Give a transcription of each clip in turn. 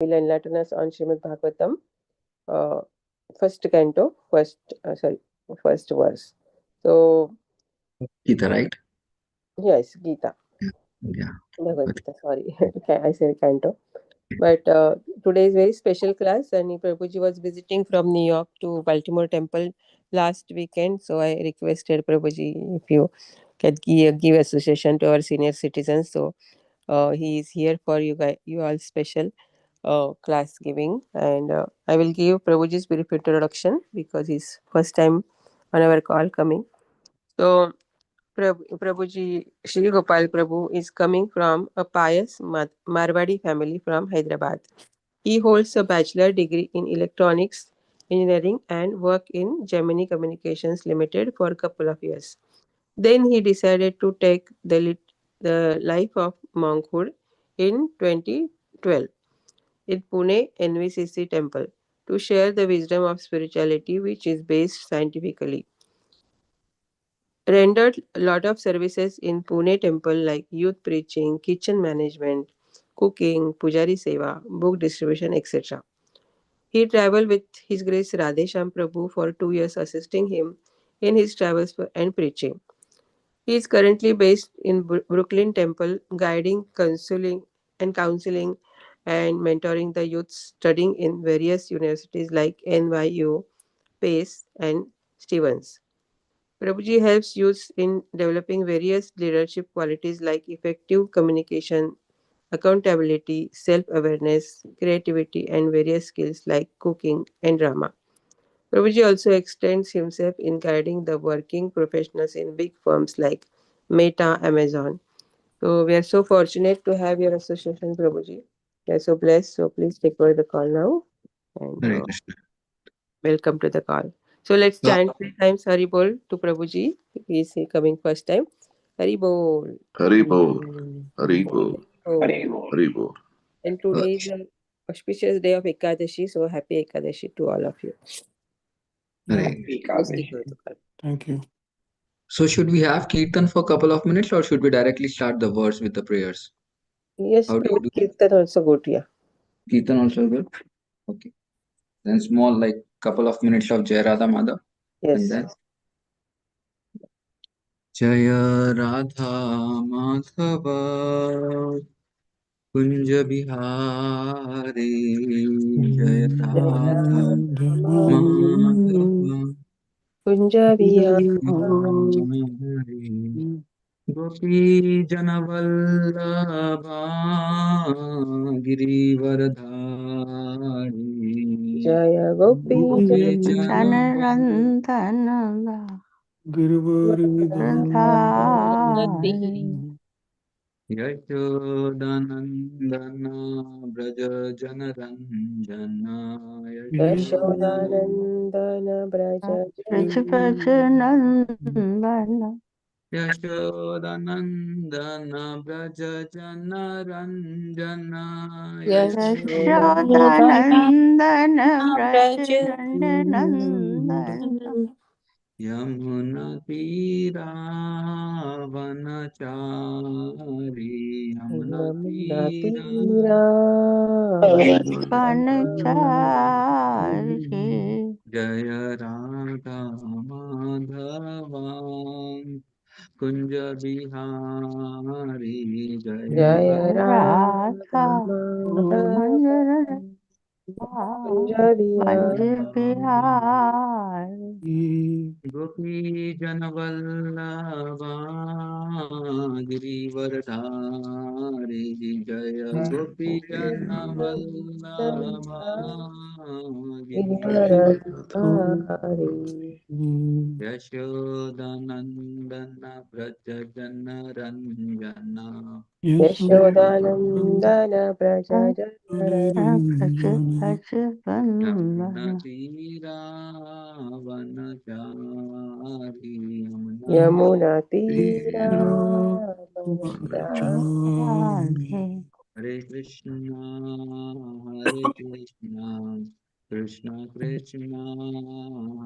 will enlighten us on Srimad Bhagvatam, uh, first canto, first verse. So, Gita, right? yes, Gita, Yeah. Bhagavad Okay. Gita, sorry, I said canto. But today is very special class, and Prabhuji was visiting from New York to Baltimore Temple last weekend. So I requested Prabhuji if you can give association to our senior citizens. So he is here for you guys, you all special class giving, and I will give Prabhuji's brief introduction because he's first time on our call coming. So Prabhuji Shri Gopal Prabhu is coming from a pious Marwadi family from Hyderabad. He holds a bachelor degree in electronics engineering and worked in Gemini Communications Limited for a couple of years. Then he decided to take the life of monkhood in 2012 in Pune NVCC temple to share the wisdom of spirituality which is based scientifically. Rendered a lot of services in Pune temple like youth preaching, kitchen management, cooking, pujari seva, book distribution, etc. He traveled with His Grace Radhesham Prabhu for 2 years, assisting him in his travels and preaching. He is currently based in Brooklyn Temple, guiding, counseling, and mentoring the youth studying in various universities like NYU, Pace, and Stevens. Prabhuji helps youth in developing various leadership qualities like effective communication, accountability, self awareness, creativity, and various skills like cooking and drama. Prabhuji also extends himself in guiding the working professionals in big firms like Meta, Amazon. So we are so fortunate to have your association, Prabhuji. We are so blessed. So please take over the call now and Hare Krishna. welcome to the call. So let's So, chant 3 times Hari Bol to Prabhuji. He is coming first time. Hari Bol. Haribol, Haribol, Hari Bol. Haribol. And today is an auspicious day of Ekadashi. So happy Ekadashi to all of you. Hare. Please take over the call. Thank you. So should we have Kirtan for a couple of minutes or should we directly start the verse with the prayers? Yes, How do you do? Kirtan also good, yeah. Kirtan also good? Okay. Then small like couple of minutes of Jai Radha Madhav and Yes. then Jaya Radha Madhava Kunja Bihari Jaya Radha Madhava Kunja Kunja Vihari Bihari Gopi Janavallabha Girivardhari Jaya Gopi Gopi Janarandana Radhari Yashodanandana Braja Janaranjana Yashodanandana Braja Rajapachanandana Yashodanandana Braja Janaranjana Yashodanandana Brajaranjanandana Yamuna Tiravanachari Yamuna Yamuna Tira Tira Vanachari Jaya Radha Madhava Kunja Bihari Jaya Jaya Radha Radha Madhava Manjara Kunja Manjir Vihari Bihar Gopi Janavallabha Girivardhari Jaya Gopi Janavallabha Girivardhari Yashodanandana Braja Janaranjana Yashodanandana Braja Yamuna Rajapachanandana Tiravanachari Yamuna Yamuna Tira Manachari Hare Krishna, Krishna Krishna,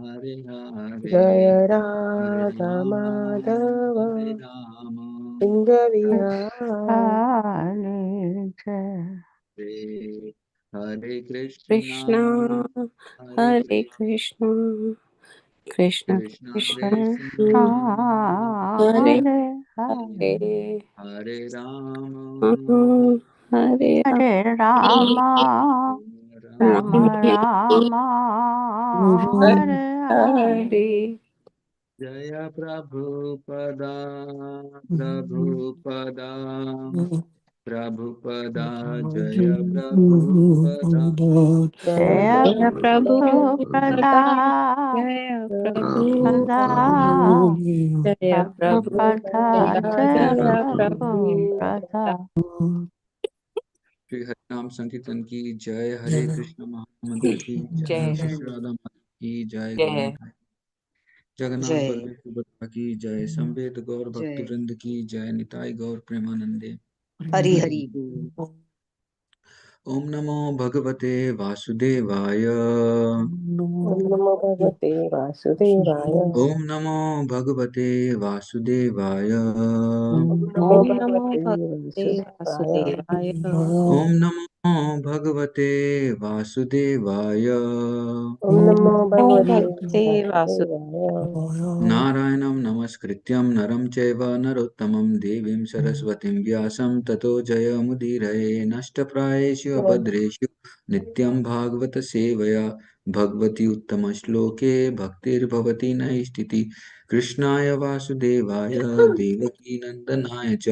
Hare Hare, Jaya Hare Radha Rama, Madhava Hare Rama, Kunja Vihari Hare Hare. Hare Krishna, Krishna, Hare Hare Krishna, Krishna, Krishna Krishna Krishna, Krishna, Hare Hare Hare Hare, Hare Rama, Hare Hare Rama, Rama Rama Rama Rama Rama Hare Hare Hare Hare. Jaya Prabhupada, Prabhupada, Prabhupada, Jaya Prabhupada, Jaya Jaya Prabhupada, Prabhupada Jaya Prabhupada, Prabhupada Jaya Prabhupada Prabhupada, Jaya Jaya Prabhupada. Prabhupada Shri हरिनाम संकीर्तन की जय, हरे कृष्ण महामंत्र की जय, Jai, Shri Radha माता की जय, गौ Jai, निताई जगन्नाथ जय बलदेव सुभद्रा की जय, संवेद गौर भक्त जय वृंद की जय, निताई गौर प्रेमानंदे। हरि हरि बोल। ओम नमो भगवते वासुदेवाय, Om Namo Bhagavate Vasudevaya. ओम नमो भगवते वासुदेवाय, Om Namo ओम नमो Bhagavate भगवते Vasudevaya. वासुदेवाय। ओम नमो भगवते वासुदेवाय, Om Namo ओम Bhagavate भगवते Vasudevaya. वासुदेवाय। नारायणं नमस्कृत्यं नरं चैव नरोत्तमं देवीं सरस्वतीं व्यासं ततो जयमुदीरये। नष्टप्रायेषु अभद्रेषु नित्यं भागवत सेवया भगवती उत्तमश्लोके भक्तिर्भवति नैष्ठिति। कृष्णाय वासुदेवाय देवकीनन्दनाय च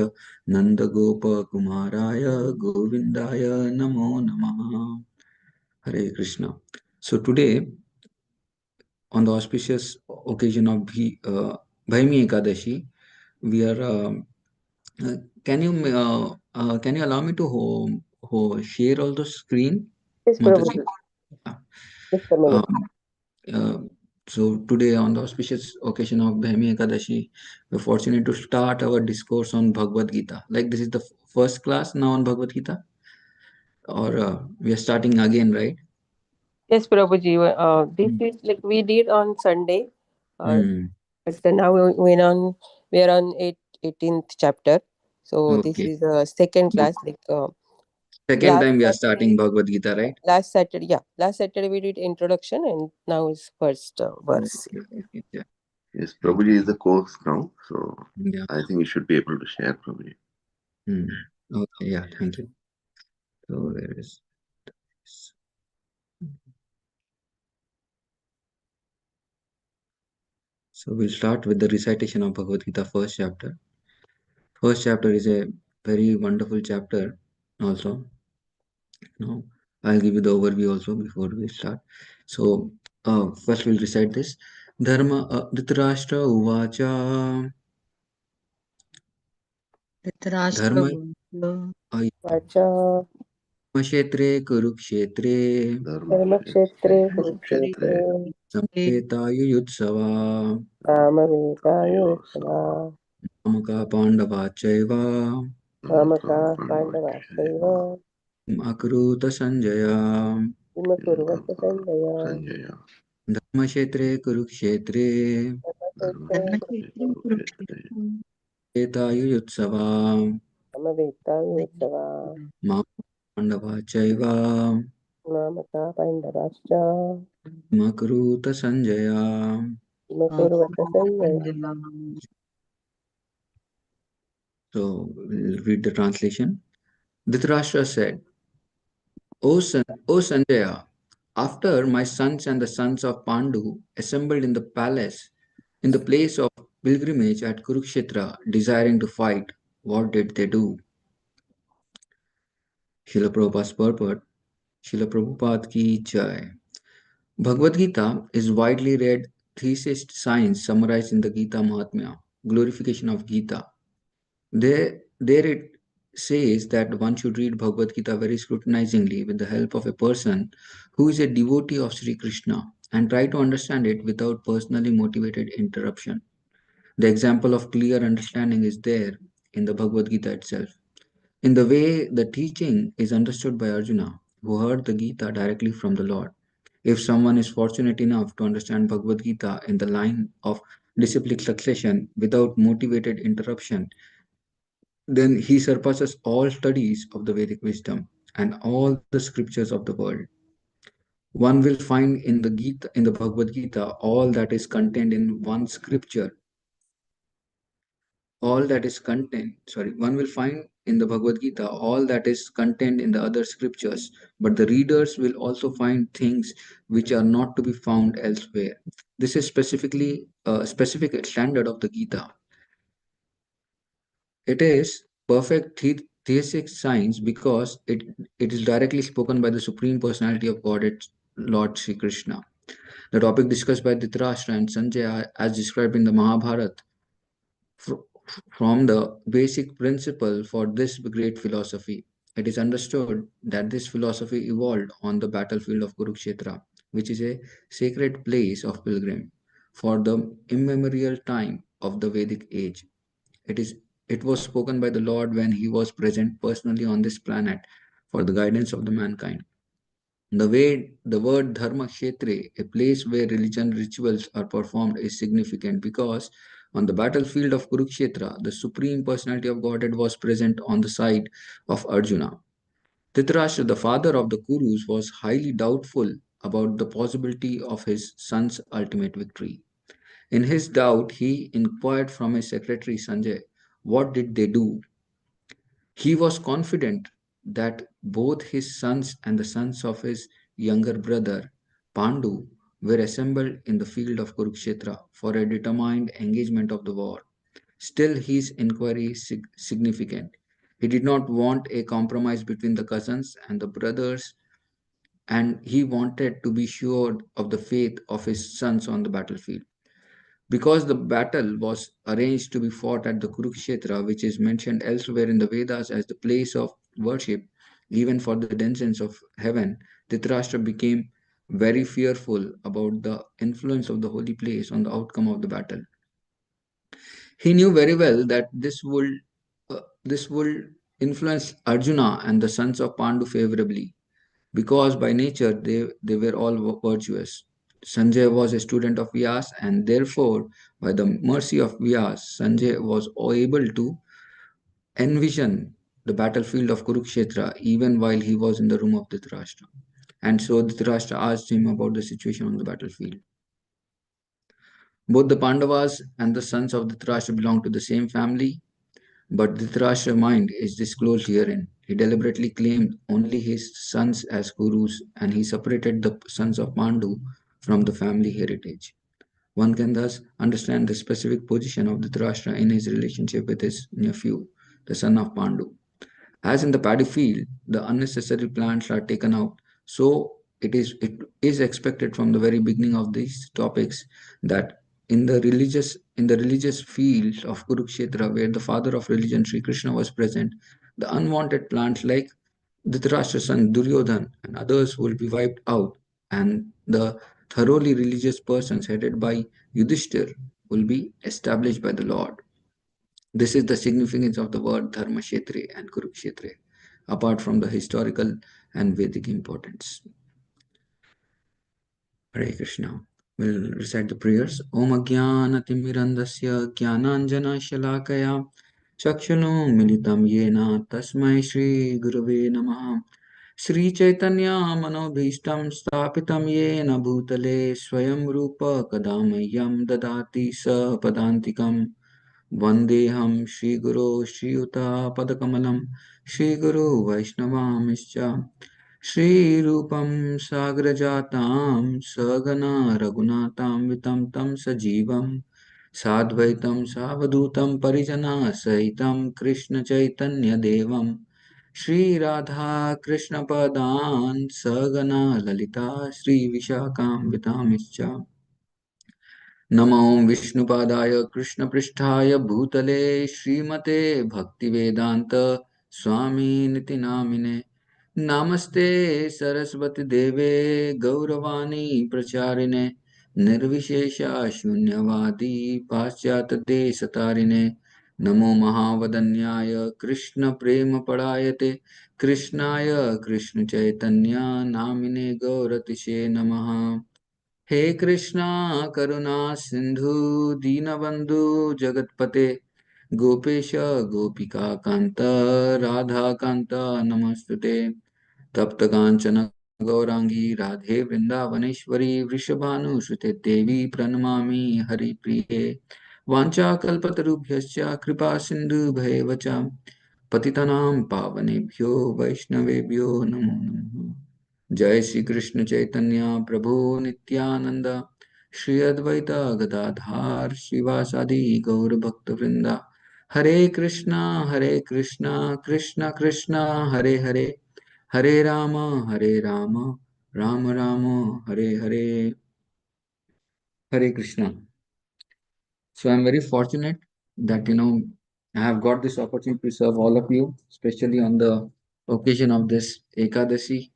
नन्दगोपकुमाराय गोविन्दाय नमो नमः। Hare Krishna. So today, on the auspicious occasion of Bhaimi Ekadashi, we are. Uh, can you allow me to share all the screen, Yes, Mataji? Prabhuji. Yeah. Just a minute. Um, uh, so today, on the auspicious occasion of Bhaimi Ekadashi, we're fortunate to start our discourse on Bhagavad Gita. Like this is the first class now on Bhagavad Gita, or we are starting again, right? Yes, Prabhuji. This Mm. is like we did on Sunday, uh, Mm. but now we are on 18th chapter. So this Okay. is the second So class. Like second last time we are starting Saturday, Bhagavad Gita, right? last Saturday we did introduction, and now is first verse. Okay, okay, yeah. Yes, Prabhuji is the course now, so Yeah. I think you should be able to share, Prabhuji. Hmm. Okay, yeah, thank you. So where is this? So we'll start with the recitation of Bhagavad Gita first chapter. First chapter is a very wonderful chapter also. Now I'll give you the overview also before we start. So first we'll recite this. Dharma Dhritarashtra Uvacha Dhritarashtra Dharma उवाच। Vacha Kshetre Kurukshetre Dharmakshetre Kshetre Kurukshetre Samvetayutsava Samaveta Amaka Pandavachaiva Mamaka Pandavasaiva Akruta Sanjaya Imakurvata Sandhya Sanjaya Dharmashetre Kurukshetre Dharmakshetre धर्मक्षेत्रं Kurukshetre कुरुक्षेत्रं Etayutsava Samaveta Yutsava Mama Pandavachaiva Mamaka Pandavascha Makruta Sanjaya. Imakurvata Sandhya. So we'll read the translation. Dhritarashtra said, O Sanjaya, after my sons and the sons of Pandu assembled in the palace, in the place of pilgrimage at Kurukshetra, desiring to fight, what did they do? Srila Prabhupada's purport, Srila Prabhupada ki jai. Bhagavad Gita is widely read thesis science summarized in the Gita Mahatmya, glorification of Gita. There it says that one should read Bhagavad Gita very scrutinizingly with the help of a person who is a devotee of Sri Krishna and try to understand it without personally motivated interruption. The example of clear understanding is there in the Bhagavad Gita itself. In the way the teaching is understood by Arjuna, who heard the Gita directly from the Lord. If someone is fortunate enough to understand Bhagavad Gita in the line of disciplic succession without motivated interruption, then he surpasses all studies of the Vedic wisdom. and all the scriptures of the world. One will find in the Gita, in the Bhagavad Gita, all that is contained in one scripture, all that is contained, sorry, one will find in the Bhagavad Gita all that is contained in the other scriptures, but the readers will also find things which are not to be found elsewhere. This is specifically a specific standard of the Gita. It is perfect theistic science because it is directly spoken by the Supreme Personality of Godhead, Lord Sri Krishna. The topic discussed by Dhritarashtra and Sanjay as described in the Mahabharata fr- from the basic principle for this great philosophy. It is understood that this philosophy evolved on the battlefield of Kurukshetra, which is a sacred place of pilgrim for the immemorial time of the Vedic age. It is it was spoken by the Lord when he was present personally on this planet for the guidance of the mankind. The way the word Dharma Kshetre, a place where religion rituals are performed, is significant because on the battlefield of Kurukshetra, the Supreme Personality of Godhead was present on the side of Arjuna. Dhritarashtra, the father of the Kurus, was highly doubtful about the possibility of his son's ultimate victory. In his doubt, he inquired from his secretary Sanjay, what did they do? He was confident that both his sons and the sons of his younger brother Pandu were assembled in the field of Kurukshetra for a determined engagement of the war. Still, his inquiry is significant. He did not want a compromise between the cousins and the brothers, and he wanted to be sure of the faith of his sons on the battlefield. Because the battle was arranged to be fought at the Kurukshetra, which is mentioned elsewhere in the Vedas as the place of worship, even for the denizens of heaven, Dhritarashtra became very fearful about the influence of the holy place on the outcome of the battle. He knew very well that this would influence Arjuna and the sons of Pandu favorably, because by nature they were all virtuous. Sanjay was a student of Vyas, and therefore, by the mercy of Vyas, Sanjay was able to envision the battlefield of Kurukshetra even while he was in the room of Dhritarashtra. And so Dhritarashtra asked him about the situation on the battlefield. Both the Pandavas and the sons of Dhritarashtra belong to the same family, but Dhritarashtra's mind is disclosed herein. He deliberately claimed only his sons as gurus, and he separated the sons of Pandu from the family heritage. One can thus understand the specific position of Dhritarashtra in his relationship with his nephew, the son of Pandu. As in the paddy field, the unnecessary plants are taken out. So it is expected from the very beginning of these topics that in the religious field of Kurukshetra, where the father of religion Sri Krishna was present, the unwanted plants like Dhritarashtra's son Duryodhan and others will be wiped out, and the thoroughly religious persons headed by Yudhishthir will be established by the Lord. This is the significance of the word Dharma Kshetre and Kurukshetre, apart from the historical and Vedic importance. Hare Krishna. We'll recite the prayers. Om Ajnana Timirandasya Jnananjana Shalakaya Chakshunum Militam Yena Tasmai Shri Gurave Namaha Shri Chaitanya Manobhishtam Stapitam Yena Bhutale Swayam Rupa Kadamayam Dadati Sa Padantikam Vandeham Shri Guru Shri Yuta Padakamalam Shri Guru Vaishnavamishcha Shri Rupam Sagrajatam Sagana Raghunatam Vitam Tam Sajivam Sadvaitam Savadutam Parijana Sahitam Krishna Chaitanya Devam Shri Radha Krishna Padan Sagana Lalita Shri Vishakam Vitamischa नमो विष्णुपादाय कृष्णपृष्ठाय भूतले श्रीमते भक्तिवेदांत स्वामी निति नामिने नमस्ते सरस्वती देवे गौरवाणी प्रचारिणे निर्विशेषा शून्यवादी पाश्चात्य देशतारिणे नमो महावदन्याय कृष्ण प्रेम परायते कृष्णाय कृष्ण चैतन्य नामिने गौरतिशे नमः हे कृष्णा करुणा सिंधु दीनबंधु जगतपते गोपेश गोपिका कांत राधा कांत नमस्तुते तप्त कांचन गौरांगी राधे वृंदावनेश्वरी वृषभानुसुते देवी प्रणमामि हरिप्रिये वाञ्छाकल्पतरुभ्यश्च कृपा सिन्धुभ्येव च पतितानां पावनेभ्यो वैष्णवेभ्यो नमो नमः। जय श्री कृष्ण चैतन्य प्रभु नित्यानंद श्री अद्वैत गदाधार श्रीवासादि गौर भक्त वृंदा हरे Krishna Krishna Krishna Hare Hare Hare Ram Ram Ram Hare Hare Hare Krishna. So I'm very fortunate that I have got this opportunity to serve all of you, especially on the occasion of this Ekadashi.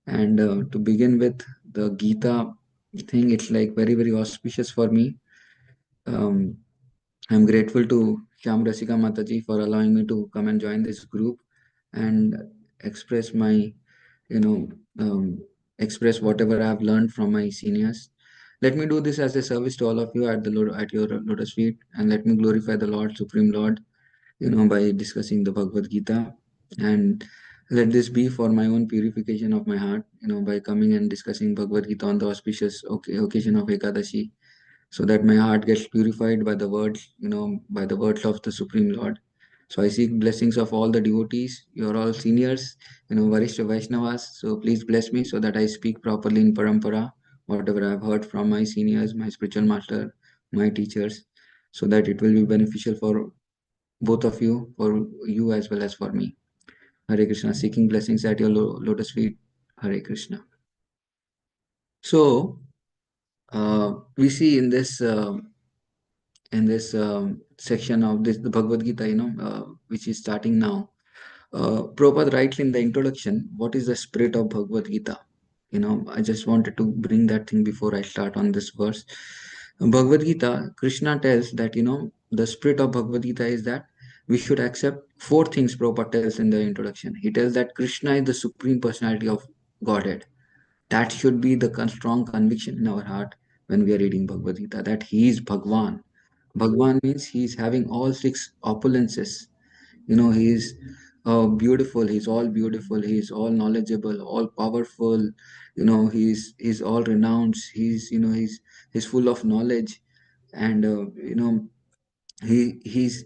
And to begin with the Gita thing, it's like very, very auspicious for me. Um, I'm grateful to Shyam Rasika Mataji for allowing me to come and join this group and express my, you know, um, express whatever I've learned from my seniors. Let me do this as a service to all of you at at your lotus feet, and let me glorify the Lord, Supreme Lord, by discussing the Bhagavad Gita. And let this be for my own purification of my heart, by coming and discussing Bhagavad Gita on the auspicious occasion of Ekadashi, so that my heart gets purified by the words, by the words of the Supreme Lord. So I seek blessings of all the devotees. You're all seniors, Varishta Vaishnavas. So please bless me so that I speak properly in Parampara, whatever I've heard from my seniors, my spiritual master, my teachers, so that it will be beneficial for both of you, for you as well as for me. Hare Krishna, seeking blessings at your lotus feet. Hare Krishna. So we see in this section of this the Bhagavad Gita, which is starting now. Prabhupada writes in the introduction, what is the spirit of Bhagavad Gita? I just wanted to bring that thing before I start on this verse. Bhagavad Gita, Krishna tells that, the spirit of Bhagavad Gita is that we should accept four things. Prabhupada tells in the introduction. He tells that Krishna is the supreme personality of Godhead. That should be the strong conviction in our heart when we are reading Bhagavad Gita, that he is Bhagwan. Bhagwan means he is having all six opulences. He is beautiful, he's all beautiful, he's all knowledgeable, all powerful, he's all renounced, he's full of knowledge. And he's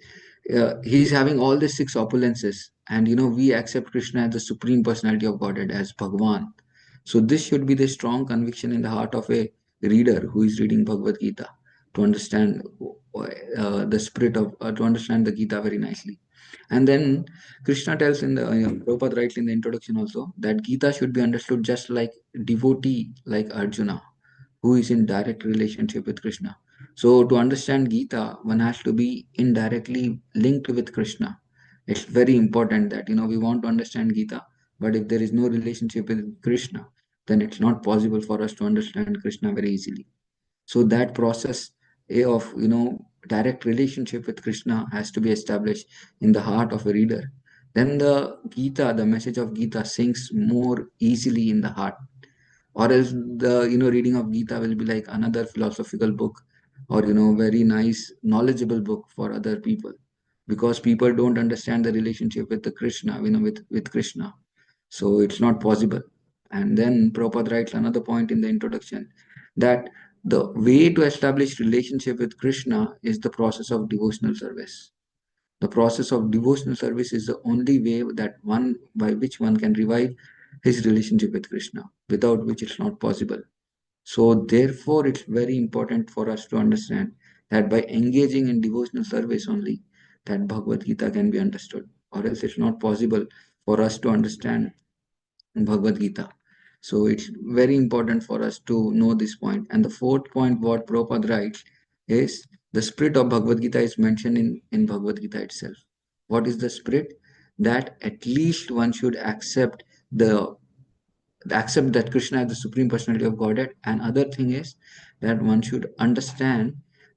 having all the six opulences. And we accept Krishna as the supreme personality of Godhead, as Bhagwan. So this should be the strong conviction in the heart of a reader who is reading Bhagavad Gita, to understand the spirit of to understand the Gita very nicely. And then Krishna tells in the Prabhupada writes in the introduction also that Gita should be understood just like devotee like Arjuna, who is in direct relationship with Krishna. So to understand Gita, one has to be indirectly linked with Krishna. It's very important that we want to understand Gita, but if there is no relationship with Krishna, then it's not possible for us to understand Krishna very easily. So that process of direct relationship with Krishna has to be established in the heart of a reader. Then the Gita, the message of Gita, sinks more easily in the heart. Or else the reading of Gita will be like another philosophical book, or very nice knowledgeable book for other people, because people don't understand the relationship with the Krishna, with Krishna. So it's not possible. And then Prabhupada writes another point in the introduction, that the way to establish relationship with Krishna is the process of devotional service. The process of devotional service is the only way that one by which one can revive his relationship with Krishna, without which it's not possible. So therefore, it's very important for us to understand that by engaging in devotional service only, that Bhagavad Gita can be understood, or else it's not possible for us to understand Bhagavad Gita. So it's very important for us to know this point. And the fourth point, what Prabhupada writes, is the spirit of Bhagavad Gita is mentioned in Bhagavad Gita itself. What is the spirit? That at least one should accept that Krishna is the supreme personality of Godhead. And other thing is that one should understand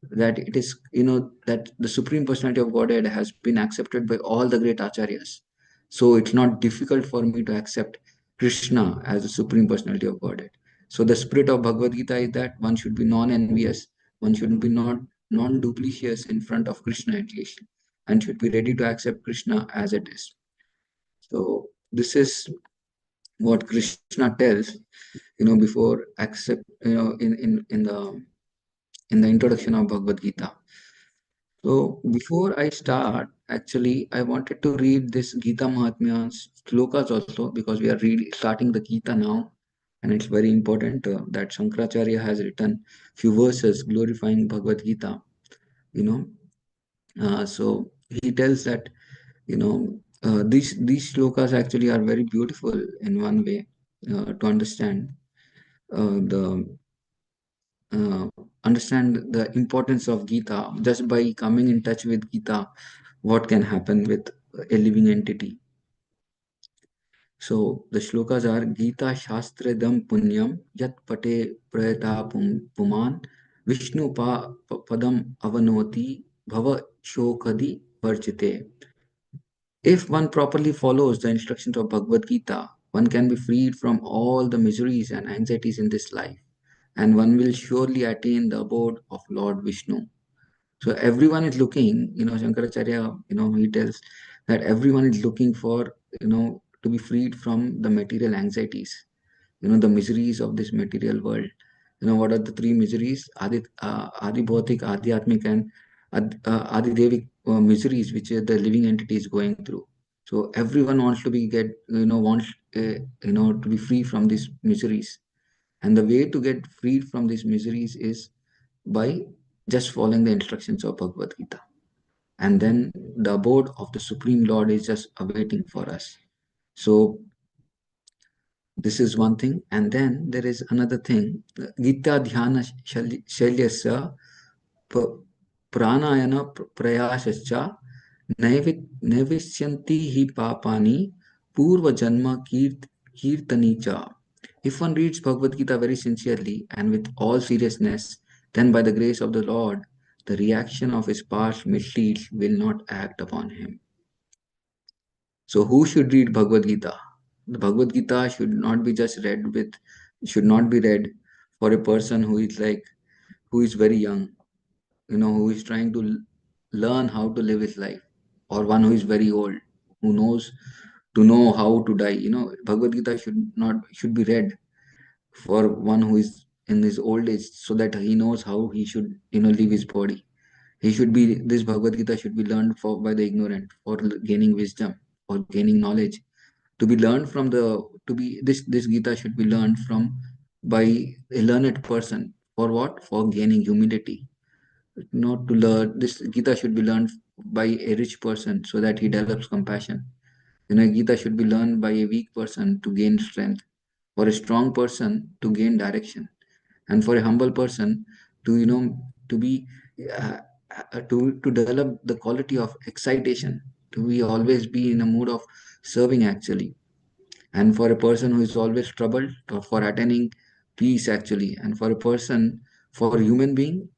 that it is, that the supreme personality of Godhead has been accepted by all the great acharyas. So it's not difficult for me to accept Krishna as the supreme personality of Godhead. So the spirit of Bhagavad Gita is that one should be non-envious, one should be not non-duplicious in front of Krishna at least, and should be ready to accept Krishna as it is. So this is what Krishna tells, before accept, in the introduction of Bhagavad Gita. So before I start, actually, I wanted to read this Gita Mahatmya's slokas also, because we are starting the Gita now, and it's very important that Shankaracharya has written few verses glorifying Bhagavad Gita. You know, so he tells that these slokas actually are very beautiful in one way to the understand the importance of Gita. Just by coming in touch with Gita, what can happen with a living entity. So the shlokas are Gita Shastradam Punyam Yat Pate Prayata Puman Vishnu Padam Avanoti Bhava Shokadi Varchite. If one properly follows the instructions of Bhagavad Gita, one can be freed from all the miseries and anxieties in this life, and one will surely attain the abode of Lord Vishnu. So everyone is looking, Shankaracharya, he tells that everyone is looking for, to be freed from the material anxieties, the miseries of this material world. What are the three miseries? Adi Bhautik, Adhyatmik, and Adi Devik miseries, which the living entity is going through. So everyone wants to to be free from these miseries. And the way to get freed from these miseries is by just following the instructions of Bhagavad Gita. And then the abode of the Supreme Lord is just awaiting for us. So this is one thing. And then there is another thing. Gita Dhyana Shalyasya Pranayana Prayasascha Naivishyanti hi papani Purva Janma Kirtani cha. If one reads Bhagavad Gita very sincerely and with all seriousness, then by the grace of the Lord, the reaction of his past misdeeds will not act upon him. So who should read Bhagavad Gita? The Bhagavad Gita should not be read for a person who is very young, who is trying to learn how to live his life, or one who is very old, who knows to know how to die. Bhagavad Gita should be read for one who is in his old age, so that he knows how he should, leave his body. This Bhagavad Gita should be learned by the ignorant, for gaining wisdom, for gaining knowledge, to be learned from this Gita should be learned from by a learned person. For what? For gaining humility. Not to learn this Gita should be learned by a rich person, so that he develops compassion. Gita should be learned by a weak person to gain strength, for a strong person to gain direction, and for a humble person to to be uh, to develop the quality of excitation, to be always be in a mood of serving actually, and for a person who is always troubled, or for attaining peace actually, and for a person, for a human being,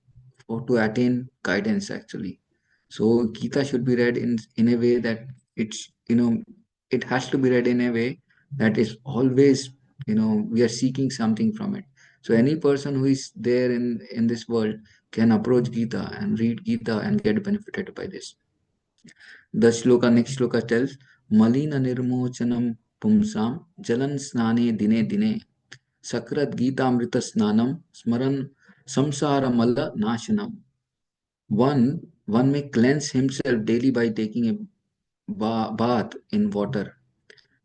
for to attain guidance actually. So Gita should be read in a way that it has to be read in a way that is always, we are seeking something from it. So any person who is there in this world can approach Gita and read Gita and get benefited by this. The next shloka tells, Malina nirmochanam pumsam jalan snane dine dine sakrat gita amrita snanam smaran samsara mala nashanam. One may cleanse himself daily by taking a bath in water.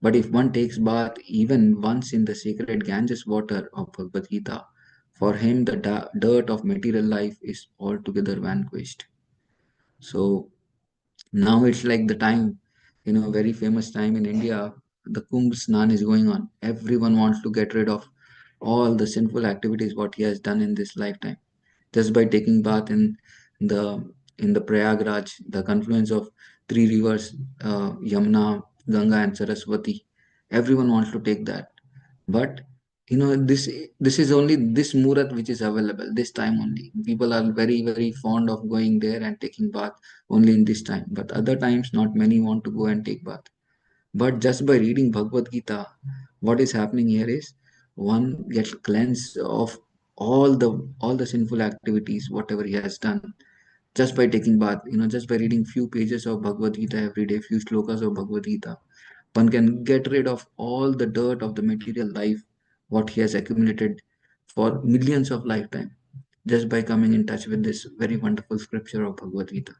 But if one takes bath even once in the sacred Ganges water of Bhagavad Gita, for him the dirt of material life is altogether vanquished. So now it's like the time, very famous time in India, the Kumbh Snan is going on. Everyone wants to get rid of all the sinful activities what he has done in this lifetime, just by taking bath the in the Prayagraj, the confluence of three rivers, Yamuna, Ganga, and Saraswati. Everyone wants to take that, but this is only this Murat which is available this time only. People are very very fond of going there and taking bath only in this time, but other times not many want to go and take bath. But just by reading Bhagavad Gita, what is happening here is one gets cleansed of all the sinful activities, whatever he has done, just by taking bath. Just by reading few pages of Bhagavad Gita every day, few slokas of Bhagavad Gita, One can get rid of all the dirt of the material life, what he has accumulated for millions of lifetime, just by coming in touch with this very wonderful scripture of Bhagavad Gita.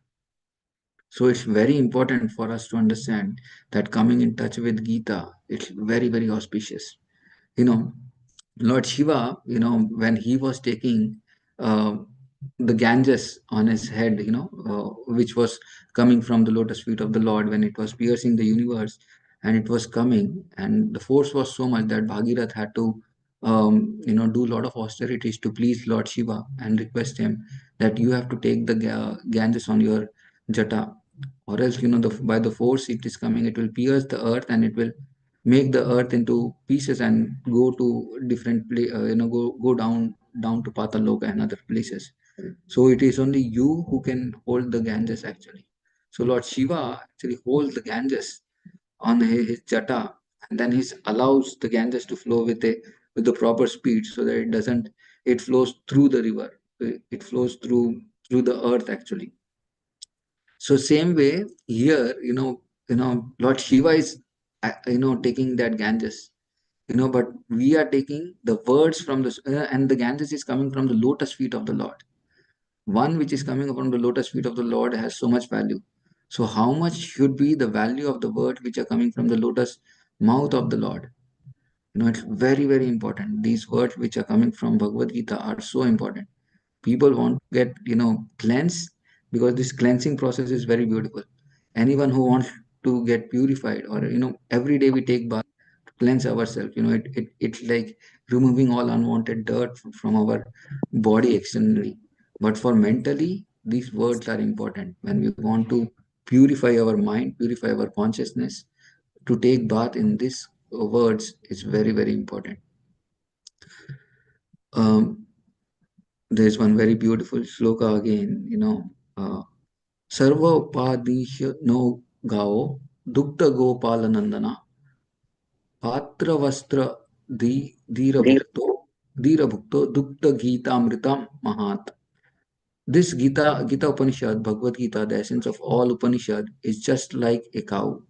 So it's very important for us to understand that coming in touch with Gita, it's very, very auspicious. You know, Lord Shiva, when he was taking uh, the Ganges on his head, which was coming from the lotus feet of the Lord, when it was piercing the universe and it was coming, and the force was so much that Bhagirath had to, do a lot of austerities to please Lord Shiva and request him that you have to take the Ganges on your jata, or else, by the force it is coming, it will pierce the earth and it will make the earth into pieces and go to different go down to Pataloka and other places. So it is only you who can hold the Ganges actually. So Lord Shiva actually holds the Ganges on his jata, and then he allows the Ganges to flow with the proper speed, so that it flows through the river. It flows through the earth actually. So same way here, Lord Shiva is taking that Ganges, but we are taking the words from the and the Ganges is coming from the lotus feet of the Lord. One which is coming from the lotus feet of the Lord has so much value. So how much should be the value of the words which are coming from the lotus mouth of the Lord? It's very, very important. These words which are coming from Bhagavad Gita are so important. People want to get, cleansed, because this cleansing process is very beautiful. Anyone who wants to get purified, or, every day we take bath to cleanse ourselves, it's like removing all unwanted dirt from our body externally. But for mentally, these words are important. When we want to purify our mind, purify our consciousness, to take bath in these words is very, very important. Um, there's one very beautiful shloka again, Sarva Upadisha no Gao Dukta Gopala Nandana Patra Vastra Dira Bhukto Dukta Gita Amritam Mahat. This Gita Upanishad, Bhagavad Gita, the essence of all Upanishad, is just like a cow.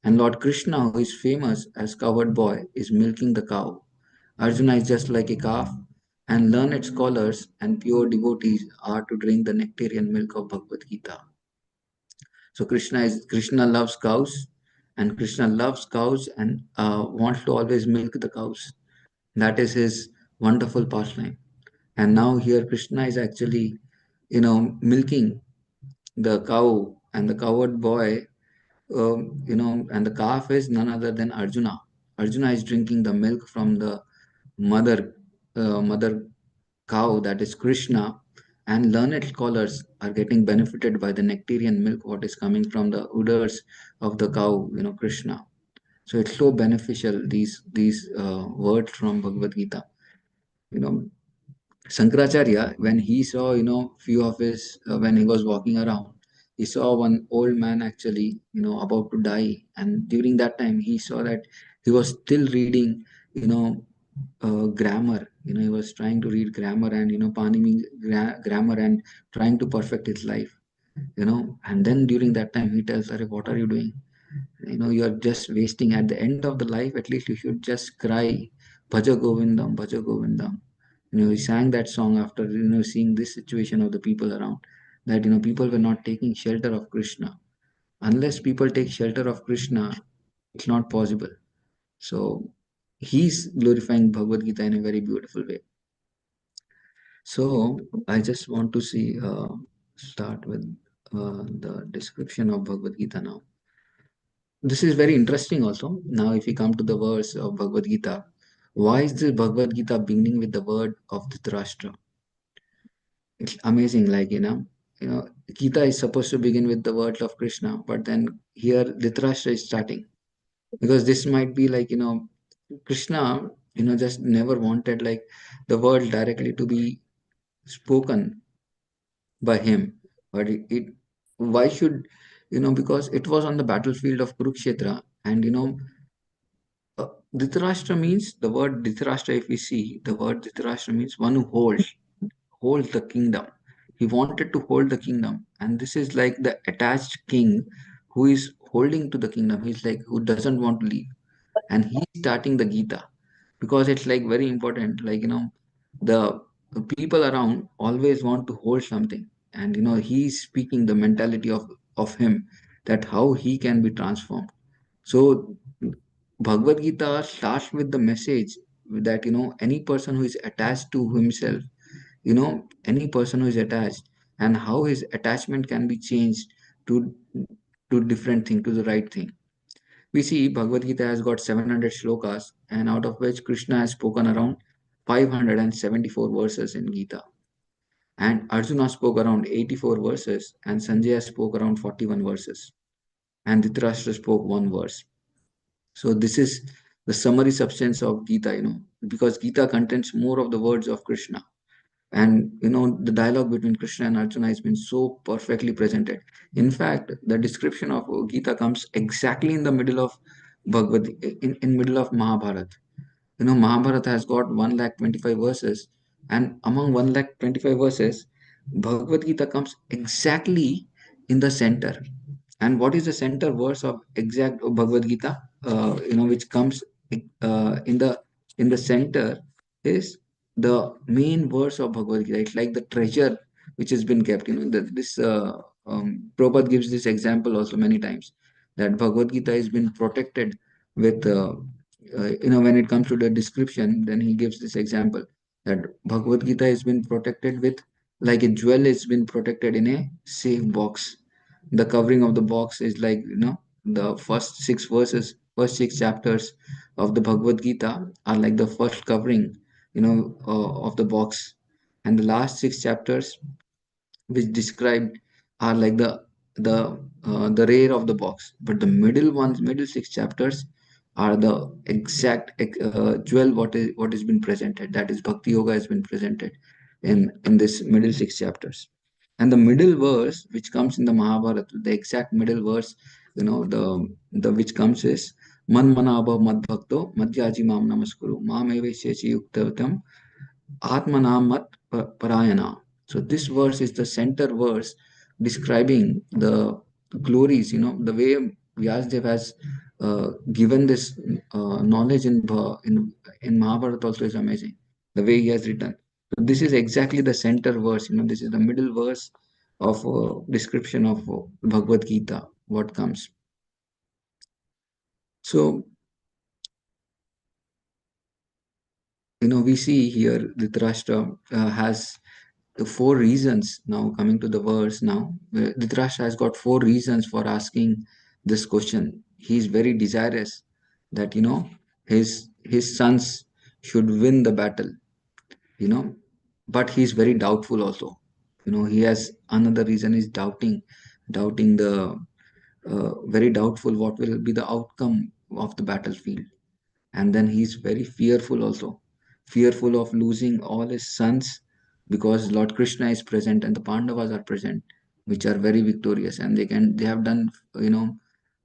And Lord Krishna, who is famous as cowherd boy, is milking the cow. Arjuna is just like a calf, and learned scholars and pure devotees are to drink the nectarian milk of Bhagavad Gita. So Krishna loves cows, and Krishna loves cows and wants to always milk the cows. That is his wonderful pastime. And now here Krishna is actually, milking the cow, and the cowherd boy, and the calf is none other than Arjuna. Arjuna is drinking the milk from the mother cow, that is Krishna, and learned scholars are getting benefited by the nectarian milk what is coming from the udders of the cow, Krishna. So it's so beneficial, these words from Bhagavad Gita. Shankaracharya, when he saw, few of his, when he was walking around, he saw one old man actually, about to die. And during that time, he saw that he was still reading, grammar. He was trying to read grammar and, Panini grammar, and trying to perfect his life, And then during that time, he tells, Arey, what are you doing? You are just wasting. At the end of the life, at least you should just cry, Bhaja Govindam, Bhaja Govindam. He sang that song after, seeing this situation of the people around, that, people were not taking shelter of Krishna. Unless people take shelter of Krishna, it's not possible. So he's glorifying Bhagavad Gita in a very beautiful way. So I just want to start with the description of Bhagavad Gita now. This is very interesting also. Now, if we come to the verse of Bhagavad Gita, why is the Bhagavad Gita beginning with the word of Dhritarashtra? It's amazing, like, Gita is supposed to begin with the words of Krishna, but then here Dhritarashtra is starting. Because this might be like, Krishna, just never wanted like the word directly to be spoken by him. But why should, because it was on the battlefield of Kurukshetra, and, Dhritarashtra means, the word Dhritarashtra, if we see, the word Dhritarashtra means one who holds the kingdom. He wanted to hold the kingdom, and this is like the attached king who is holding to the kingdom. He's like who doesn't want to leave, and he's starting the Gita because it's like very important. Like the people around always want to hold something, and he's speaking the mentality of him, that how he can be transformed. So Bhagavad Gita starts with the message that any person who is attached to himself, any person who is attached, and how his attachment can be changed to different thing, to the right thing. We see Bhagavad Gita has got 700 shlokas, and out of which Krishna has spoken around 574 verses in Gita, and Arjuna spoke around 84 verses, and Sanjaya spoke around 41 verses, and Dhritarashtra spoke one verse. So this is the summary substance of Gita, because Gita contains more of the words of Krishna. And the dialogue between Krishna and Arjuna has been so perfectly presented. In fact, the description of Gita comes exactly in the middle of Bhagavad, in middle of Mahabharata. Mahabharata has got 125 verses, and among 125 verses, Bhagavad Gita comes exactly in the center. And what is the center verse of exact Bhagavad Gita? Which comes in the center is the main verse of Bhagavad Gita. It's like the treasure which has been kept. This Prabhupada gives this example also many times, that Bhagavad Gita has been protected with. When it comes to the description, then he gives this example that Bhagavad Gita has been protected with, like a jewel has been protected in a safe box. The covering of the box is like the first six chapters of the Bhagavad Gita are like the first covering of the box, and the last six chapters which described are like the rear of the box, but the middle six chapters are the exact jewel what is been presented, that is Bhakti Yoga has been presented in this middle six chapters. And the middle verse which comes in the Mahabharata, the exact middle verse, the which comes is man manabha mad bhakto madhyaji mam namaskuru mam evesyachi yuktavam Atmanamat Parayana. So this verse is the center verse describing the glories, the way Vyasdev has given this knowledge in Mahabharata also is amazing. The way he has written. So this is exactly the center verse, this is the middle verse of description of Bhagavad Gita, what comes. So, we see here Dhritarashtra has the four reasons. Now coming to the verse now, Dhritarashtra has got four reasons for asking this question. He is very desirous that his sons should win the battle, you know but he is very doubtful also. He has another reason, is doubting the very doubtful what will be the outcome of the battlefield. And then he's very fearful also, fearful of losing all his sons, because Lord Krishna is present and the Pandavas are present, which are very victorious, and they have done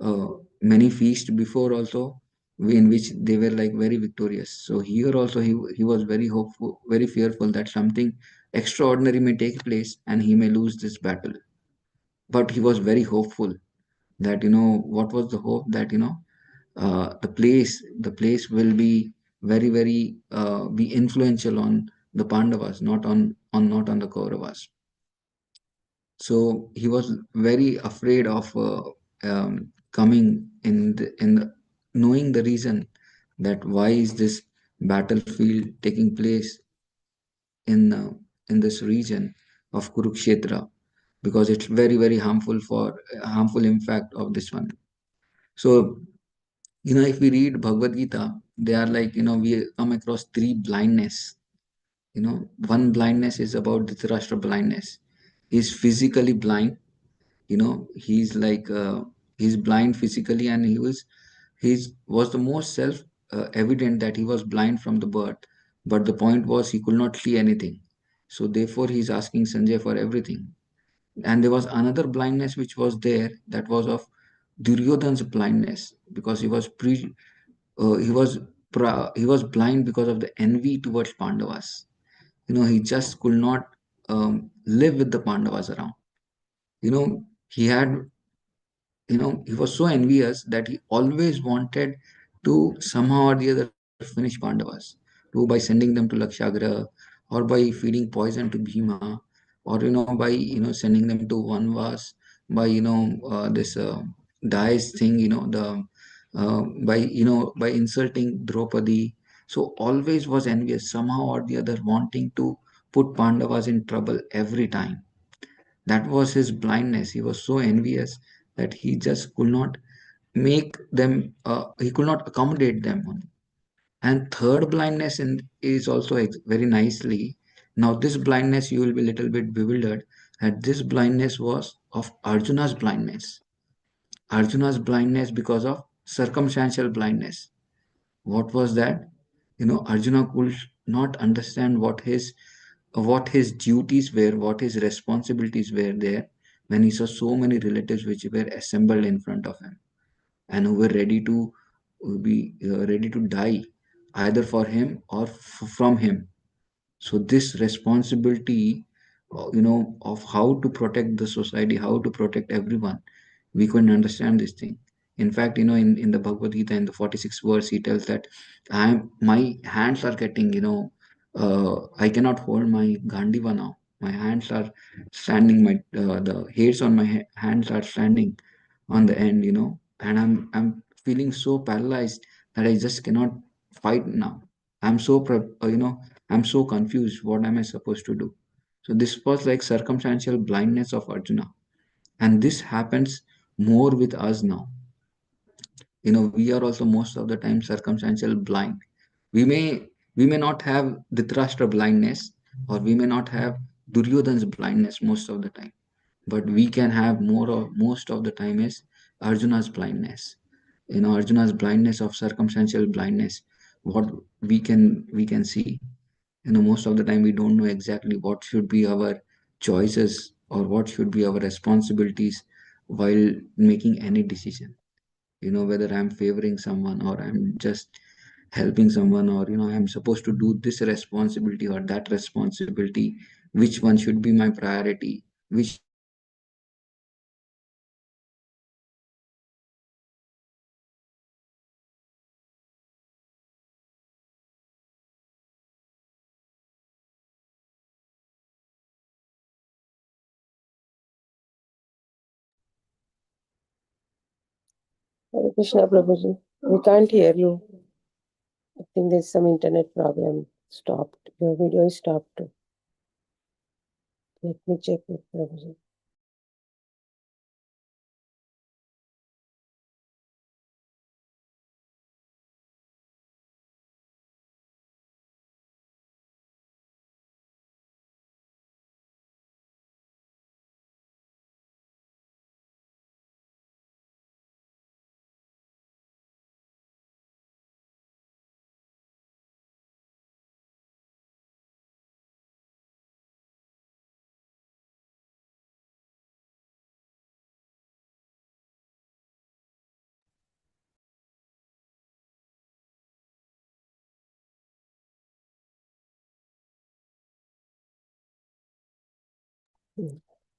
uh, many feasts before also, in which they were like very victorious. So here also he was very hopeful, very fearful that something extraordinary may take place and he may lose this battle. But he was very hopeful that what was the hope, that the place will be very be influential on the Pandavas, not on the Kauravas. So he was very afraid of coming knowing the reason that why is this battlefield taking place in this region of Kurukshetra, because it's very harmful impact of this one. So if we read Bhagavad Gita, they are like, we come across three blindness. One blindness is about Dhritarashtra blindness. He's physically blind. He's like, he's blind physically, and he was the most self evident that he was blind from the birth. But the point was he could not see anything. So therefore he's asking Sanjay for everything. And there was another blindness which was there, that was of Duryodhana's blindness, because he was blind because of the envy towards Pandavas. He just could not live with the Pandavas around. He had he was so envious that he always wanted to somehow or the other finish Pandavas, by sending them to Lakshagra, or by feeding poison to Bhima, or by sending them to Vanvas, by this dice thing, the by insulting Draupadi. So always was envious, somehow or the other wanting to put Pandavas in trouble every time. That was his blindness. He was so envious that he just could not make them, he could not accommodate them. And third blindness is also very nicely. Now, this blindness, you will be a little bit bewildered that this blindness was of Arjuna's blindness. Arjuna's blindness because of circumstantial blindness. What was that? Arjuna could not understand what his duties were, what his responsibilities were there when he saw so many relatives which were assembled in front of him and who were ready to die either for him or from him. So this responsibility, of how to protect the society, how to protect everyone, we couldn't understand this thing. In fact, in the Bhagavad Gita, in the 46th verse, he tells that my hands are getting, I cannot hold my Gandiva now. My hands are standing, the hairs on my hands are standing on the end, and I'm feeling so paralyzed that I just cannot fight now. I'm so, I'm so confused. What am I supposed to do? So this was like circumstantial blindness of Arjuna. And this happens more with us now. We are also most of the time circumstantial blind. We may not have Dhritarashtra blindness, or we may not have Duryodhan's blindness most of the time, but we can have more or most of the time is Arjuna's blindness. Arjuna's blindness of circumstantial blindness. What we can see, most of the time we don't know exactly what should be our choices or what should be our responsibilities while making any decision. Whether I'm favoring someone or I'm just helping someone, or I'm supposed to do this responsibility or that responsibility, which one should be my priority, which responsibility should I take. So this is like circumstantial blindness of Arjuna. Hare Krishna, Prabhuji. We can't hear you. I think there's some internet problem. Stopped. Your video is stopped. Let me check with Prabhuji.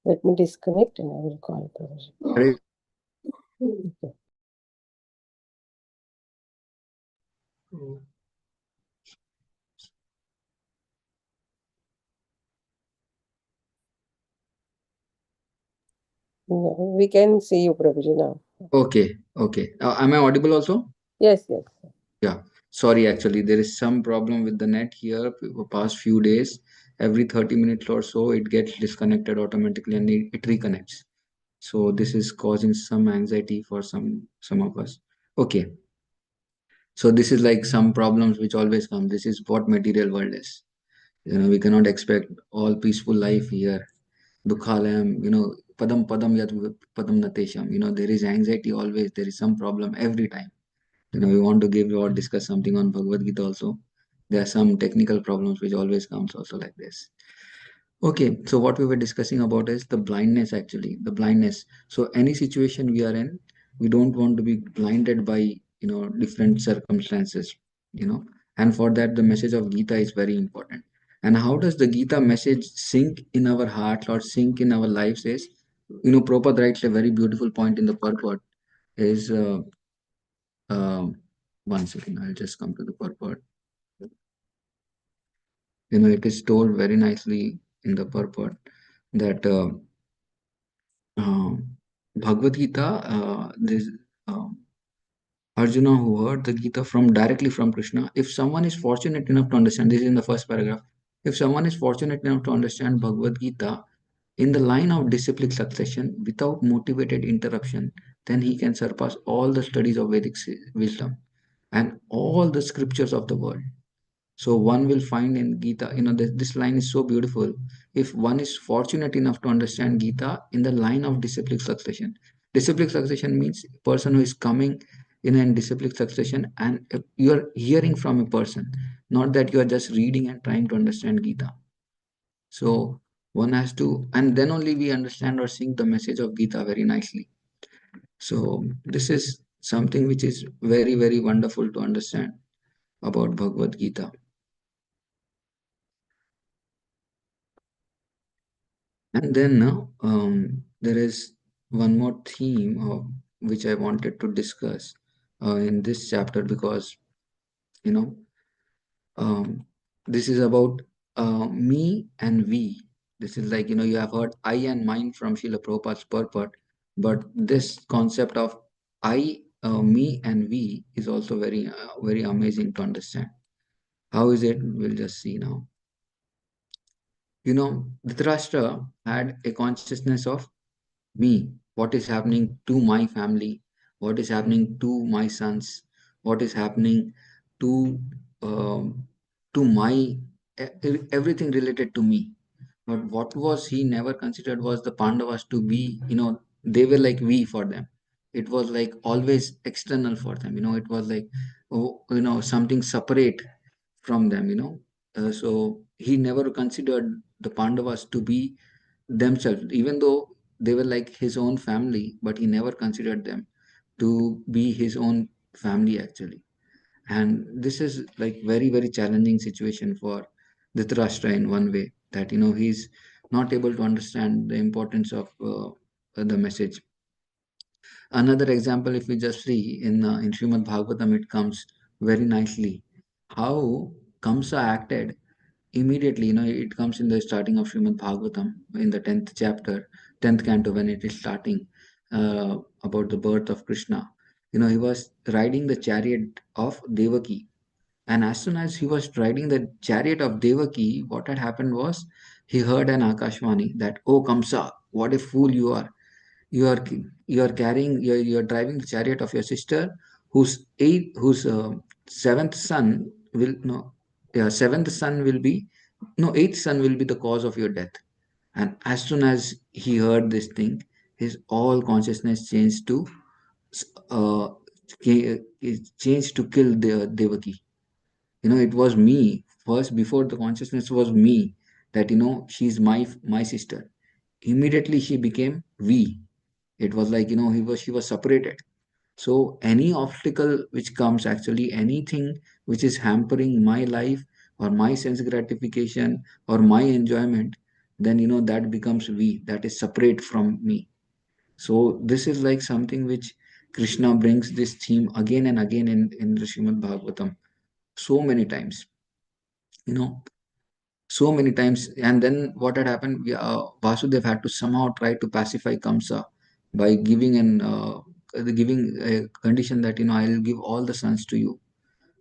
Let me disconnect and I will call Prabhuji. Hare Okay. No, we can see you, Prabhuji, now. Okay. Am I audible also? Yes, yes. Yeah. Sorry, actually, there is some problem with the net here for past few days. Every 30 minutes or so, it gets disconnected automatically and it reconnects. So this is causing some anxiety for some of us. Okay. So this is like some problems which always come. This is what material world is. We cannot expect all peaceful life here. Dukhalayam, padam padam yad padam natesham. There is anxiety always. There is some problem every time. We want to give or discuss something on Bhagavad Gita also. There are some technical problems which always comes also like this. Okay, so what we were discussing about is the blindness, actually, the blindness. So any situation we are in, we don't want to be blinded by, different circumstances, and for that, the message of Gita is very important. And how does the Gita message sink in our hearts or sink in our lives is Prabhupada writes a very beautiful point in the purport is, uh, one second, I'll just come to the purport. It is told very nicely in the purport that uh, Bhagavad Gita, this uh, Arjuna who heard the Gita directly from Krishna, if someone is fortunate enough to understand, this is in the first paragraph, if someone is fortunate enough to understand Bhagavad Gita in the line of disciplic succession without motivated interruption, then he can surpass all the studies of Vedic wisdom and all the scriptures of the world. So one will find in Gita, this line is so beautiful. If one is fortunate enough to understand Gita in the line of disciplic succession. Disciplic succession means a person who is coming in a disciplic succession and you are hearing from a person, not that you are just reading and trying to understand Gita. So one has to, and then only we understand or sing the message of Gita very nicely. So this is something which is very, very wonderful to understand about Bhagavad Gita. And then now there is one more theme which I wanted to discuss in this chapter because you know this is about me and we. This is like you have heard I and mine from Srila Prabhupada's purport, but this concept of I, me and we is also very amazing to understand. How is it? We'll just see now. Dhritarashtra had a consciousness of me, what is happening to my family, what is happening to my sons, what is happening to my everything related to me. But what was he never considered was the Pandavas to be, they were like we for them. It was like always external for them. It was like, something separate from them. So he never considered the Pandavas to be themselves, even though they were like his own family, but he never considered them to be his own family actually. And this is like very challenging situation for Dhritarashtra in one way, that he's not able to understand the importance of the message. Another example, if we just see in Srimad Bhagavatam, it comes very nicely how Kamsa acted immediately. It comes in the starting of Srimad Bhagavatam in the 10th chapter, 10th canto, when it is starting about the birth of Krishna. He was riding the chariot of Devaki, and as soon as he was riding the chariot of Devaki, what had happened was he heard an Akashvani that, "Oh Kamsa, what a fool you are! You are driving the chariot of your sister, whose seventh son will no yeah seventh son will be no eighth son will be the cause of your death." And as soon as he heard this thing, his all consciousness changed to uh, changed to kill the Devaki. It was me first. Before, the consciousness was me, that she's my sister. Immediately she became we. It was like she was separated. So any obstacle which comes, actually anything which is hampering my life or my sense gratification or my enjoyment, then that becomes we, that is separate from me. So this is like something which Krishna brings this theme again and again in the Srimad Bhagavatam so many times, you know so many times. And then what had happened, Vasudev had to somehow try to pacify Kamsa by giving a condition that I'll give all the sons to you.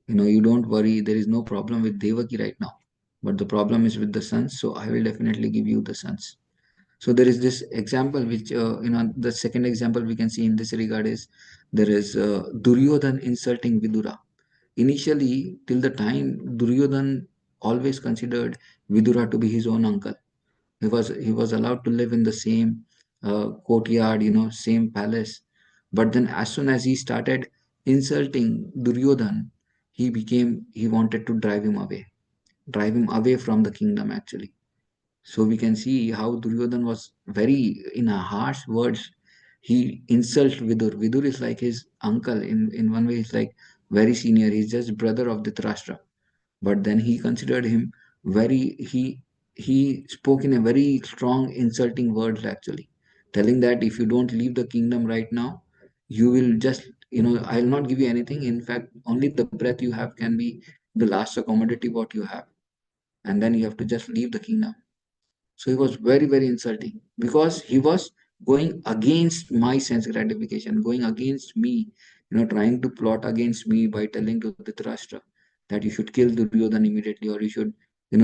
You don't worry, there is no problem with Devaki right now, but the problem is with the sons, so I will definitely give you the sons. So there is this example which the second example we can see in this regard is, there is Duryodhan insulting Vidura. Initially, till the time, Duryodhan always considered Vidura to be his own uncle. He was allowed to live in the same courtyard, same palace. But then, as soon as he started insulting Duryodhan, he wanted to drive him away from the kingdom actually. So we can see how Duryodhan was very, in a harsh words, he insults Vidur. Vidur is like his uncle. In one way, he's like very senior. He's just brother of Dhritarashtra. But then he considered him he spoke in a very strong insulting words actually. telling that if you don't leave the kingdom right now, you will just, I'll not give you anything. In fact, only the breath you have can be the last commodity what you have, and then you have to just leave the kingdom. So he was very, very insulting because he was going against my sense gratification, going against me, trying to plot against me by telling to Dhritarashtra that you should kill Duryodhan immediately, or you should,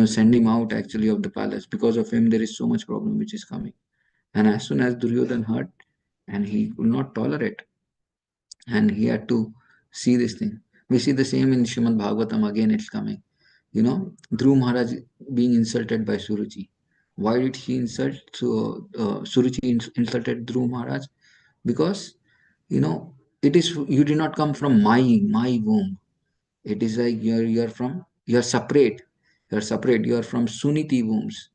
send him out actually of the palace. Because of him, there is so much problem which is coming. And as soon as Duryodhan heard, and he could not tolerate, and he had to see this thing. We see the same in Srimad Bhagvatam, again it's coming. Dhruv Maharaj being insulted by Suruchi. Why did she insult? So Suruchi insulted Dhruv Maharaj because, you know, it is, you did not come from my womb. It is like you're separate. You're separate. You are from Suniti wombs.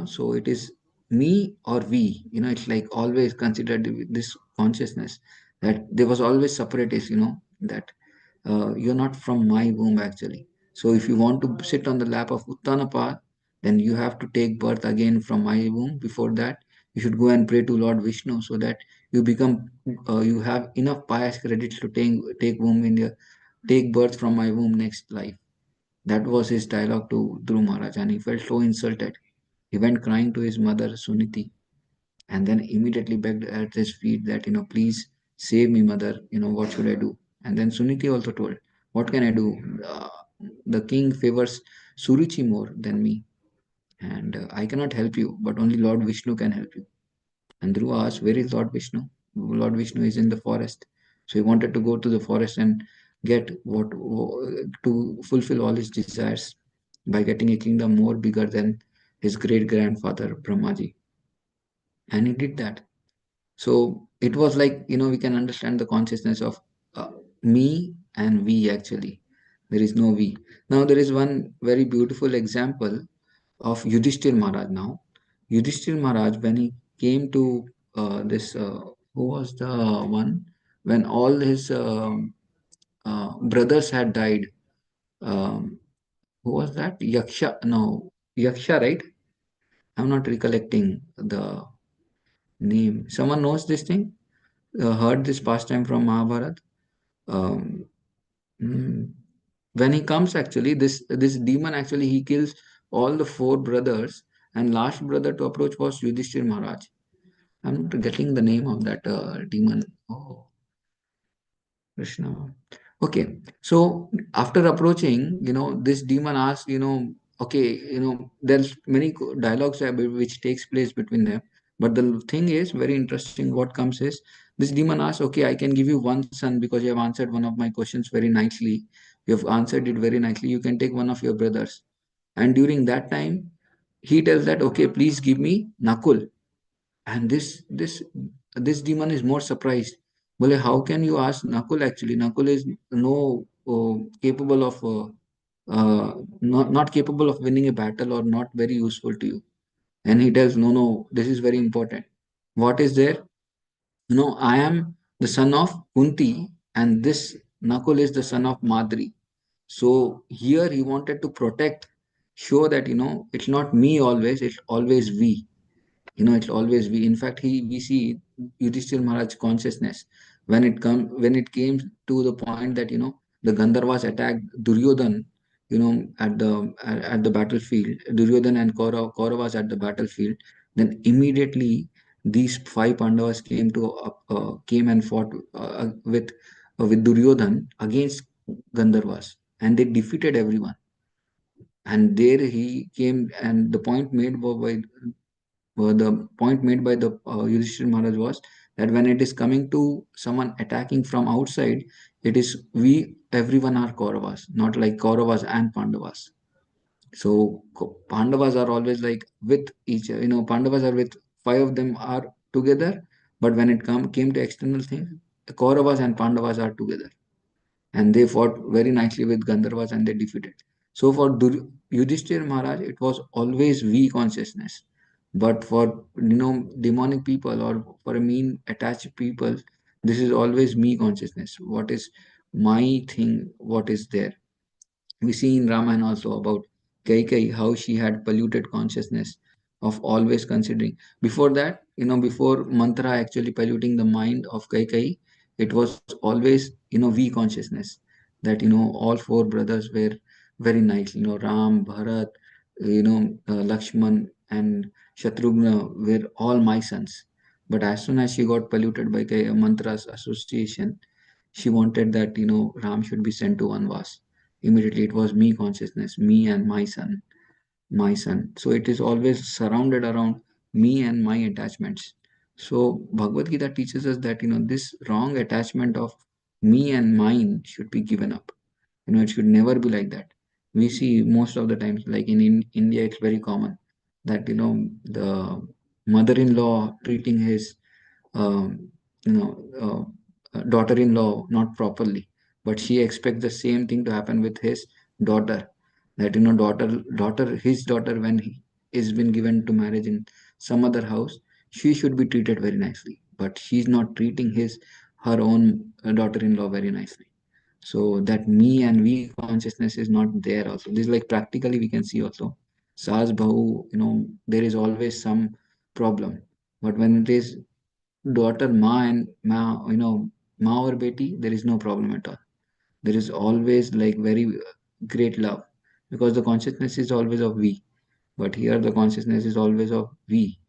So it is me or we. It's like always considered with this consciousness that there was always separatist. That you're not from my womb actually. So if you want to sit on the lap of Uttanapa, then you have to take birth again from my womb. Before that, you should go and pray to Lord Vishnu so that you become, you have enough pious credits to take womb in your, take birth from my womb next life. That was his dialogue to Dhruv Maharaj, and he felt so insulted. He went crying to his mother Suniti, and then immediately begged at his feet that, please save me, mother. What should I do? And then Suniti also told, what can I do? The king favors Suruchi more than me, and I cannot help you, but only Lord Vishnu can help you. And Dhruva asked, where is Lord Vishnu? Lord Vishnu is in the forest. So he wanted to go to the forest and get what, to fulfill all his desires by getting a kingdom more bigger than his great grandfather Brahmaji. And he did that. So it was like, we can understand the consciousness of me and we actually. There is no we. Now, there is one very beautiful example of Yudhishthir Maharaj now. Yudhishthir Maharaj, when he came to this, who was the one? When all his brothers had died. Um, who was that? Yaksha? No, Yaksha, right? I'm not recollecting the name. Someone knows this thing? Heard this pastime from Mahabharata. Um, mm, when he comes, actually, this demon actually he kills all the four brothers, and last brother to approach was Yudhishthir Maharaj. I'm not getting the name of that demon. Oh, Krishna. Okay, so after approaching, this demon asks, okay, there's many dialogues which takes place between them. But the thing is very interesting. What comes is this demon asks, okay, I can give you one son because you have answered one of my questions very nicely. You have answered it very nicely. You can take one of your brothers. And during that time, he tells that, okay, please give me Nakul. And this demon is more surprised. Well, how can you ask Nakul? Actually, Nakul is no capable of not capable of winning a battle, or not very useful to you. And he tells, no, this is very important. What is there? I am the son of Kunti, and this Nakul is the son of Madri. So here he wanted to protect, show that, it's not me always, it's always we. It's always we. In fact, we see Yudhishthir Maharaj consciousness when it came to the point that, the Gandharvas attacked Duryodhan, at the battlefield. Duryodhan and Kauravas at the battlefield. Then immediately these five Pandavas came and fought with Duryodhan against Gandharvas, and they defeated everyone. And there he came, and the point made by the Yudhishthira Maharaj was that when it is coming to someone attacking from outside, it is we, everyone are Kauravas, not like Kauravas and Pandavas. So Pandavas are always like with each, Pandavas are with, five of them are together, but when it came to external things, Kauravas and Pandavas are together, and they fought very nicely with Gandharvas and they defeated. So for Yudhishthir Maharaj, it was always we consciousness. But for demonic people, or for a mean attached people, this is always me consciousness. What is my thing? What is there? We see in Ramayana also about Kaikai, how she had polluted consciousness of always considering. Before that, before mantra actually polluting the mind of Kaikai, it was always, we consciousness, that, all four brothers were very nice. Ram, Bharat, Lakshman, and Shatrughna were all my sons. But as soon as she got polluted by Mantra's association, she wanted that, Ram should be sent to Vanvas. Immediately, it was me consciousness, me and my son. So it is always surrounded around me and my attachments. So Bhagavad Gita teaches us that, this wrong attachment of me and mine should be given up. It should never be like that. We see most of the times, like in India, it's very common that, the mother-in-law treating his um, daughter-in-law not properly, but she expects the same thing to happen with his daughter. That, his daughter, when he is been given to marriage in some other house, she should be treated very nicely, but she's not treating her own daughter-in-law very nicely. So that me and we consciousness is not there also. This is like practically we can see also. Sas Bahu, there is always some problem. But when it is daughter ma and ma, ma or beti, there is no problem at all. There is always like very great love, because the consciousness is always of we, but here the consciousness is always of we.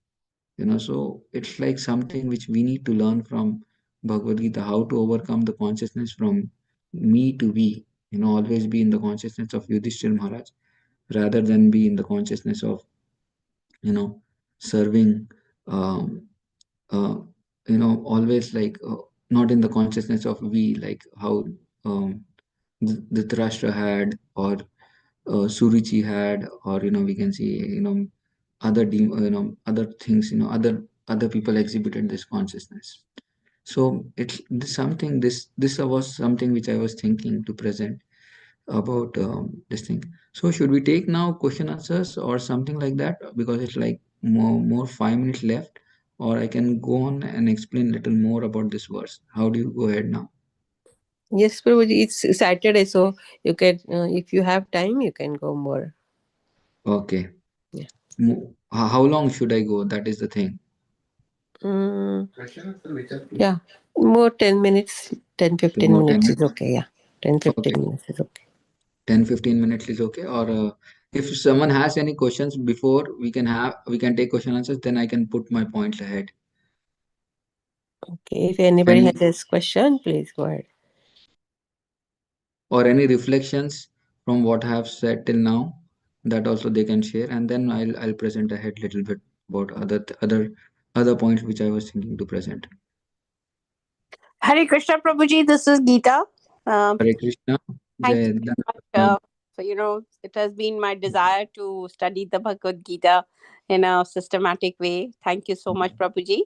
So it's like something which we need to learn from Bhagavad Gita, how to overcome the consciousness from me to we. Always be in the consciousness of Yudhishthir Maharaj, rather than be in the consciousness of, serving, um, uh, always like, not in the consciousness of we, like how um, Dhritarashtra had, or Suruchi had, or we can see, other things, other people exhibited this consciousness. So it's this was something which I was thinking to present about this thing. So should we take now question answers or something like that? Because it's like more 5 minutes left, or I can go on and explain little more about this verse. How do you go ahead now? Yes, Prabhuji, it's Saturday, so you can, if you have time, you can go more. Okay. Yeah. How long should I go? That is the thing. Mm, yeah, more 10 minutes, 10, So 15 more 10 minutes is minutes. okay. Yeah, 10, Okay. 15 minutes is okay. 10-15 minutes is okay. Or if someone has any questions before, we can take question answers, then I can put my points ahead. Okay, if anybody Any has this question, please go ahead. or any reflections from what I have said till now, that also they can share, and then I'll present ahead little bit about other points which I was thinking to present. Hare Krishna Prabhuji, this is Geeta. Hare Krishna. Thank Jai you Dan. so much. So, it has been my desire to study the Bhagavad Gita in a systematic way. Thank you so much, Prabhuji.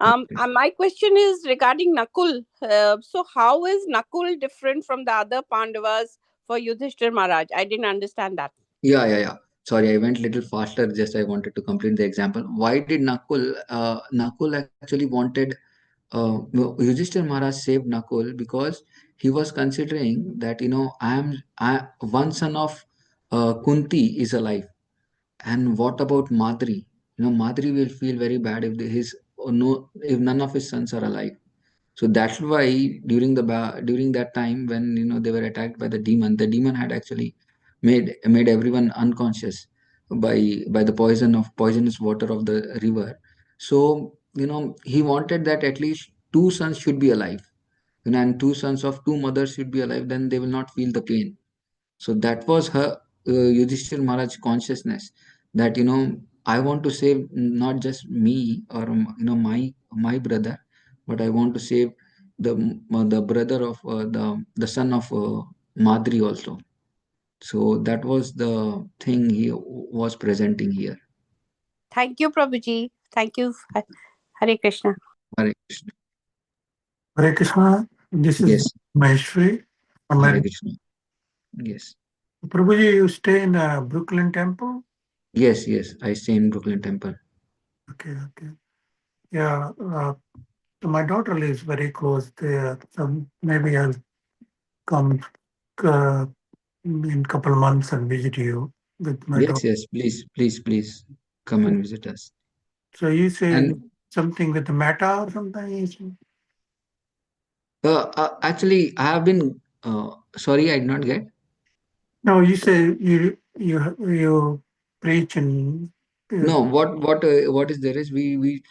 My question is regarding Nakul. So, how is Nakul different from the other Pandavas for Yudhishthir Maharaj? I didn't understand that. Yeah. Sorry, I went little faster. Just I wanted to complete the example. Why did Nakul actually wanted Yudhishthir Maharaj saved Nakul because he was considering that, one son of Kunti is alive, and what about Madri? Madri will feel very bad if his or no if none of his sons are alive. So that's why during that time when they were attacked by the demon had actually made everyone unconscious by the poisonous water of the river. So he wanted that at least two sons should be alive, and two sons of two mothers should be alive. Then they will not feel the pain. So that was her Yudhishthir Maharaj consciousness, that I want to save not just me or my brother, but I want to save the brother of the son of Madri also. So that was the thing he was presenting here. Thank you, Prabhuji. Thank you. Hare Krishna. Hare Krishna. Hare Krishna, this is Yes. Maheshwari. Hare Krishna. Yes. Prabhuji, you stay in Brooklyn Temple? Yes. I stay in Brooklyn Temple. Okay. Yeah, my daughter lives very close there, so maybe I'll come in a couple of months and visit you with my daughter. Yes. Please. come and visit us. So you say And something with the meta or something? You say? actually, I have been sorry, I did not get. No, you say you preach and No, what is there is we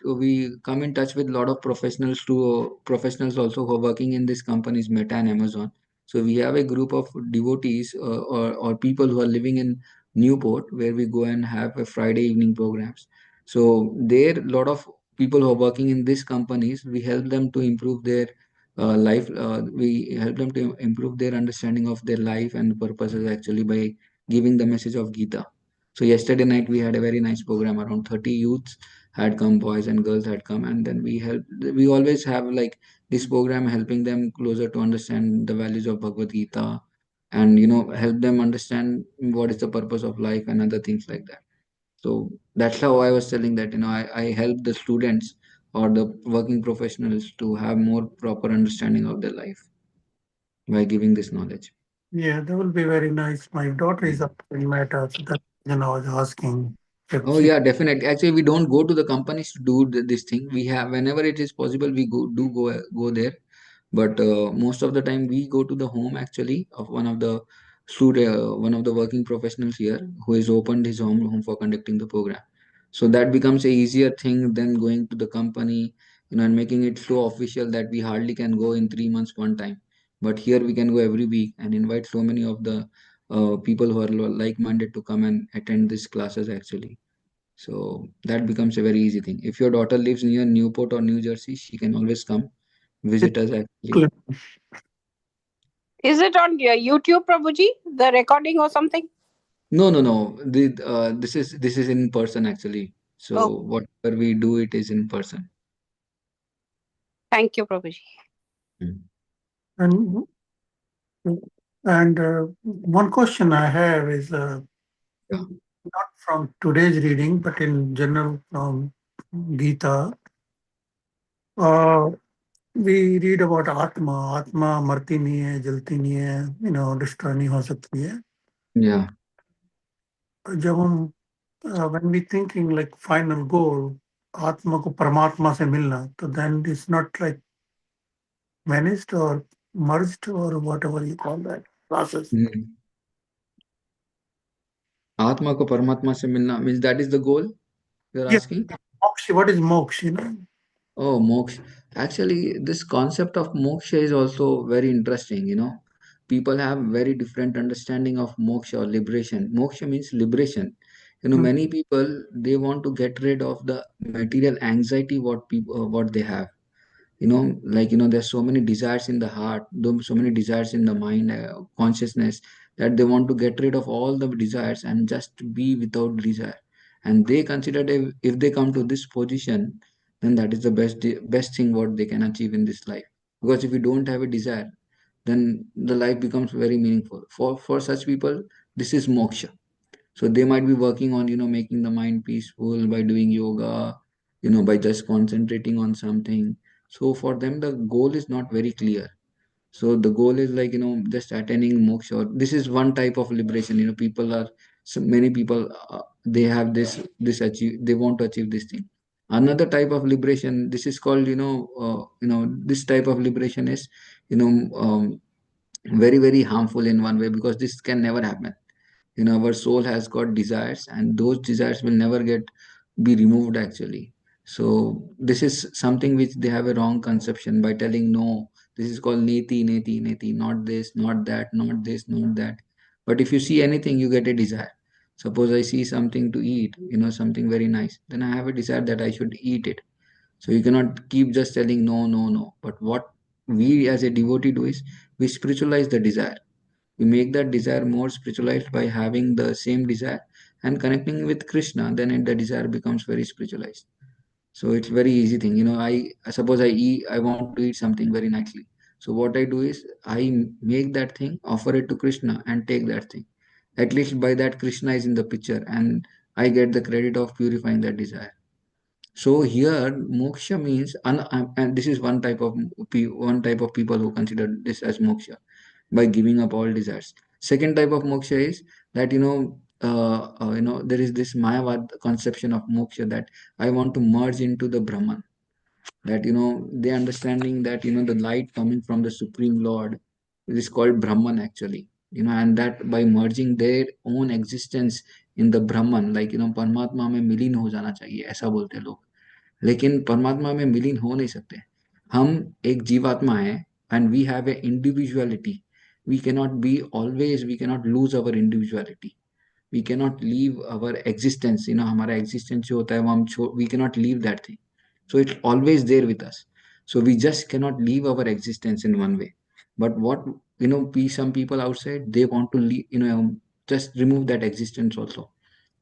come in touch with a lot of professionals to professionals also who are working in these companies Meta and Amazon. So we have a group of devotees or people who are living in Newport where we go and have a Friday evening programs. So there a lot of people who are working in these companies, we help them to improve their life. We help them to improve their understanding of their life and purposes actually by giving the message of Gita. So yesterday night we had a very nice program. Around 30 youths had come, boys and girls had come, and then we help. We always have like this program helping them closer to understand the values of Bhagavad Gita, and help them understand what is the purpose of life and other things like that. So that's how I was telling that I help the students or the working professionals to have more proper understanding of their life by giving this knowledge. yeah, that will be very nice. My daughter is up in meta, so that's I was asking if Oh she. yeah, definitely. Actually, we don't go to the companies to do this thing. We have whenever it is possible, we go there. But most of the time, we go to the home actually of one of the working professionals here who has opened his home for conducting the program. So that becomes a easier thing than going to the company, and making it so official that we hardly can go in 3 months one time. But here we can go every week and invite so many of the people who are like-minded to come and attend these classes actually. So that becomes a very easy thing. If your daughter lives near Newport or New Jersey, she can always come visit us actually. Is it on your YouTube, Prabhuji? The recording or something? No, no, no. This is in person actually. So Oh, whatever we do, it is in person. thank you, Prabhuji. Mm. And one question I have is Yeah, not from today's reading, but in general from Gita. Uh, we read about Atma. Atma मरती नहीं है, जलती नहीं है, destroy नहीं हो सकती है. yeah. जब हम when we thinking like final goal, आत्मा को परमात्मा से मिलना, तो then it's not like vanished or merged or whatever you call that process. Mm. आत्मा को परमात्मा से मिलना means that is the goal you're Yeah, asking? moksha. What is moksha? Oh, moksha. Actually, this concept of moksha is also very interesting. People have very different understanding of moksha or liberation. Moksha means liberation. Mm. Many people they want to get rid of the material anxiety what they have. There's so many desires in the heart, so many desires in the mind, consciousness, that they want to get rid of all the desires and just be without desire. And they consider if they come to this position, then that is the best thing what they can achieve in this life. Because if you don't have a desire, then the life becomes very meaningful. For such people, this is moksha. So they might be working on making the mind peaceful by doing yoga, by just concentrating on something. So for them the goal is not very clear. So the goal is like just attaining moksha. This is one type of liberation. People are so many people, they have this achieve, they want to achieve this thing. Another type of liberation, this is called this type of liberation is you know very very harmful in one way, because this can never happen. Our soul has got desires, and those desires will never get be removed actually. So this is something which they have a wrong conception by telling no. This is called neti neti neti, not this, not that, not this, not that. But if you see anything, you get a desire. Suppose I see something to eat, something very nice, then I have a desire that I should eat it. So you cannot keep just telling no, no, no. But what we as a devotee do is we spiritualize the desire. We make that desire more spiritualized by having the same desire and connecting with Krishna. Then the desire becomes very spiritualized. So it's very easy thing. I suppose I want to eat something very nicely. So what I do is I make that thing, offer it to Krishna, and take that thing. At least by that Krishna is in the picture, and I get the credit of purifying that desire. So here moksha means, and this is one type of people who consider this as moksha by giving up all desires. Second type of moksha is that there is this Mayavad conception of moksha, that I want to merge into the Brahman. That they understanding that the light coming from the Supreme Lord is called Brahman actually. And that by merging their own existence in the Brahman, like परमात्मा में मिलीन हो जाना चाहिए, ऐसा बोलते हैं लोग. लेकिन परमात्मा में मिलीन हो नहीं सकते. हम एक जीवात्मा है, and we have a individuality. We cannot be always, we cannot lose our individuality. We cannot leave our existence. हमारा existence जो होता है वो हम we cannot leave that thing. So it's always there with us. So we just cannot leave our existence in one way. But what some people outside, they want to leave, just remove that existence also.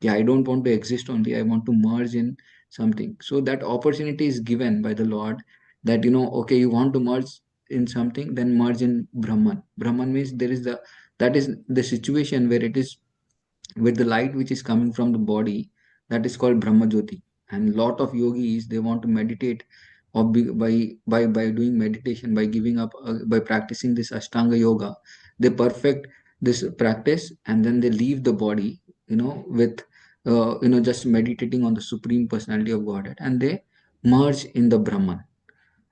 Yeah, I don't want to exist only, I want to merge in something. So that opportunity is given by the Lord, that okay, you want to merge in something, then merge in Brahman. Brahman means that is the situation where it is with the light which is coming from the body, that is called Brahma Jyoti. And lot of yogis, they want to meditate, or by doing meditation, by giving up, by practicing this Ashtanga yoga, they perfect this practice, and then they leave the body, with just meditating on the Supreme Personality of Godhead, and they merge in the Brahman.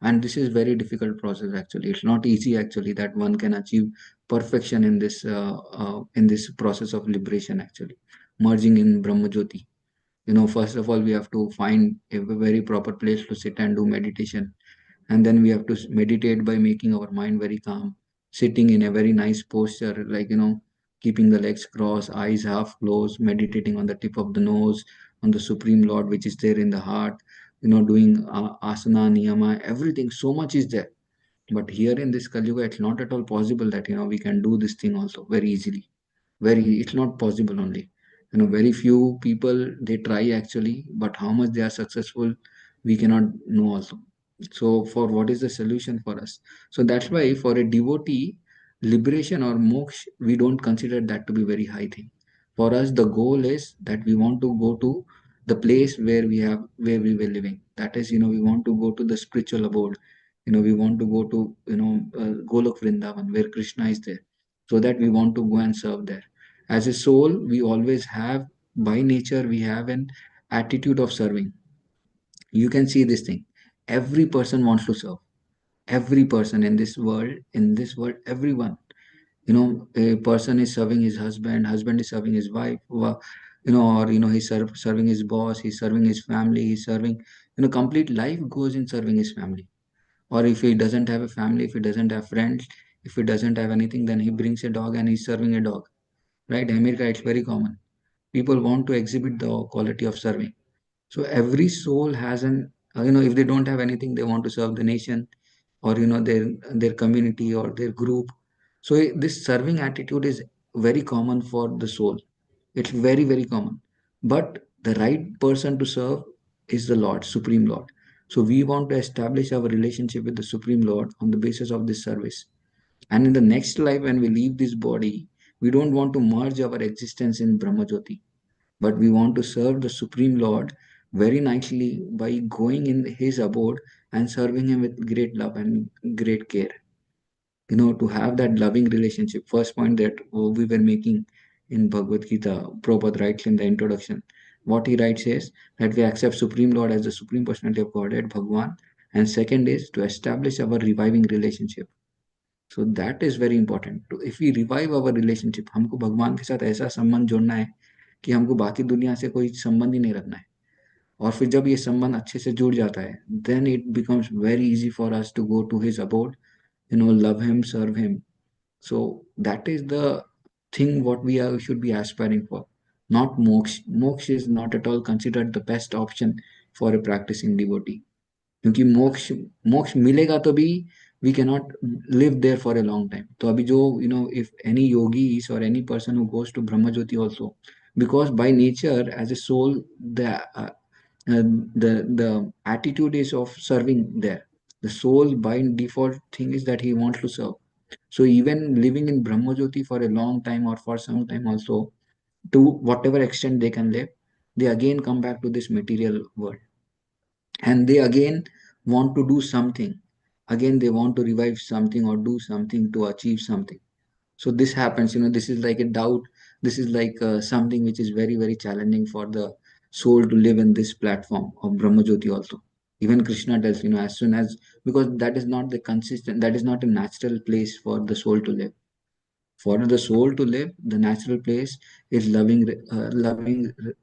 And this is very difficult process actually. It's not easy actually that one can achieve perfection in this process of liberation actually, merging in Brahma Jyoti. First of all, we have to find a very proper place to sit and do meditation, and then we have to meditate by making our mind very calm, sitting in a very nice posture, like keeping the legs crossed, eyes half closed, meditating on the tip of the nose, on the Supreme Lord which is there in the heart, doing asana, niyama, everything, so much is there. But here in this Kali Yuga, it's not at all possible that we can do this thing also very easily. It's not possible only. Very few people, they try actually, but how much they are successful, we cannot know also. So for what is the solution for us? So that's why for a devotee, liberation or moksha, we don't consider that to be very high thing. For us, the goal is that we want to go to the place where we were living. That is, we want to go to the spiritual abode. We want to go to Golok Vrindavan, where Krishna is there, so that we want to go and serve there. As a soul, we always have, by nature, we have an attitude of serving. You can see this thing. Every person wants to serve. Every person in this world, everyone. A person is serving his husband is serving his wife, or he's serving his boss, he's serving his family, he's serving, complete life goes in serving his family. Or if he doesn't have a family, if he doesn't have friends, if he doesn't have anything, then he brings a dog and he's serving a dog. Right? America, it's very common. People want to exhibit the quality of serving. So every soul has if they don't have anything, they want to serve the nation, or their community or their group. So this serving attitude is very common for the soul. It's very, very common. But the right person to serve is the Lord, Supreme Lord. So we want to establish our relationship with the Supreme Lord on the basis of this service. And in the next life, when we leave this body, we don't want to merge our existence in Brahmajyoti, but we want to serve the Supreme Lord very nicely by going in His abode and serving Him with great love and great care. To have that loving relationship. First point that we were making in Bhagavad Gita, Prabhupada writes in the introduction. What he writes is that we accept Supreme Lord as the Supreme Personality of Godhead, Bhagwan. And second is to establish our reviving relationship. So that is very important. To if we revive our relationship, हमको भगवान के साथ ऐसा संबंध जोड़ना है कि हमको बाकी दुनिया से कोई संबंध ही नहीं रखना है. और फिर जब ये संबंध अच्छे से जुड़ जाता है, then it becomes very easy for us to go to his abode, love him, serve him. So that is the thing what should be aspiring for, not moksha. Moksha is not at all considered the best option for a practicing devotee. क्योंकि मोक्ष मिलेगा तो भी we cannot live there for a long time. तो अभी जो if any yogis or any person who goes to Brahma Jyoti also, because by nature as a soul, the attitude is of serving there. The soul by default thing is that he wants to serve. So even living in Brahma Jyoti for a long time or for some time also, to whatever extent they can live, they again come back to this material world, and they again want to do something. Again they want to revive something or do something to achieve something. So this happens, this is like a doubt this is like something which is very, very challenging for the soul to live in this platform of Brahmajyoti also. Even Krishna tells, as soon as, because that is not the consistent, that is not a natural place for the soul to live. For the soul to live, the natural place is loving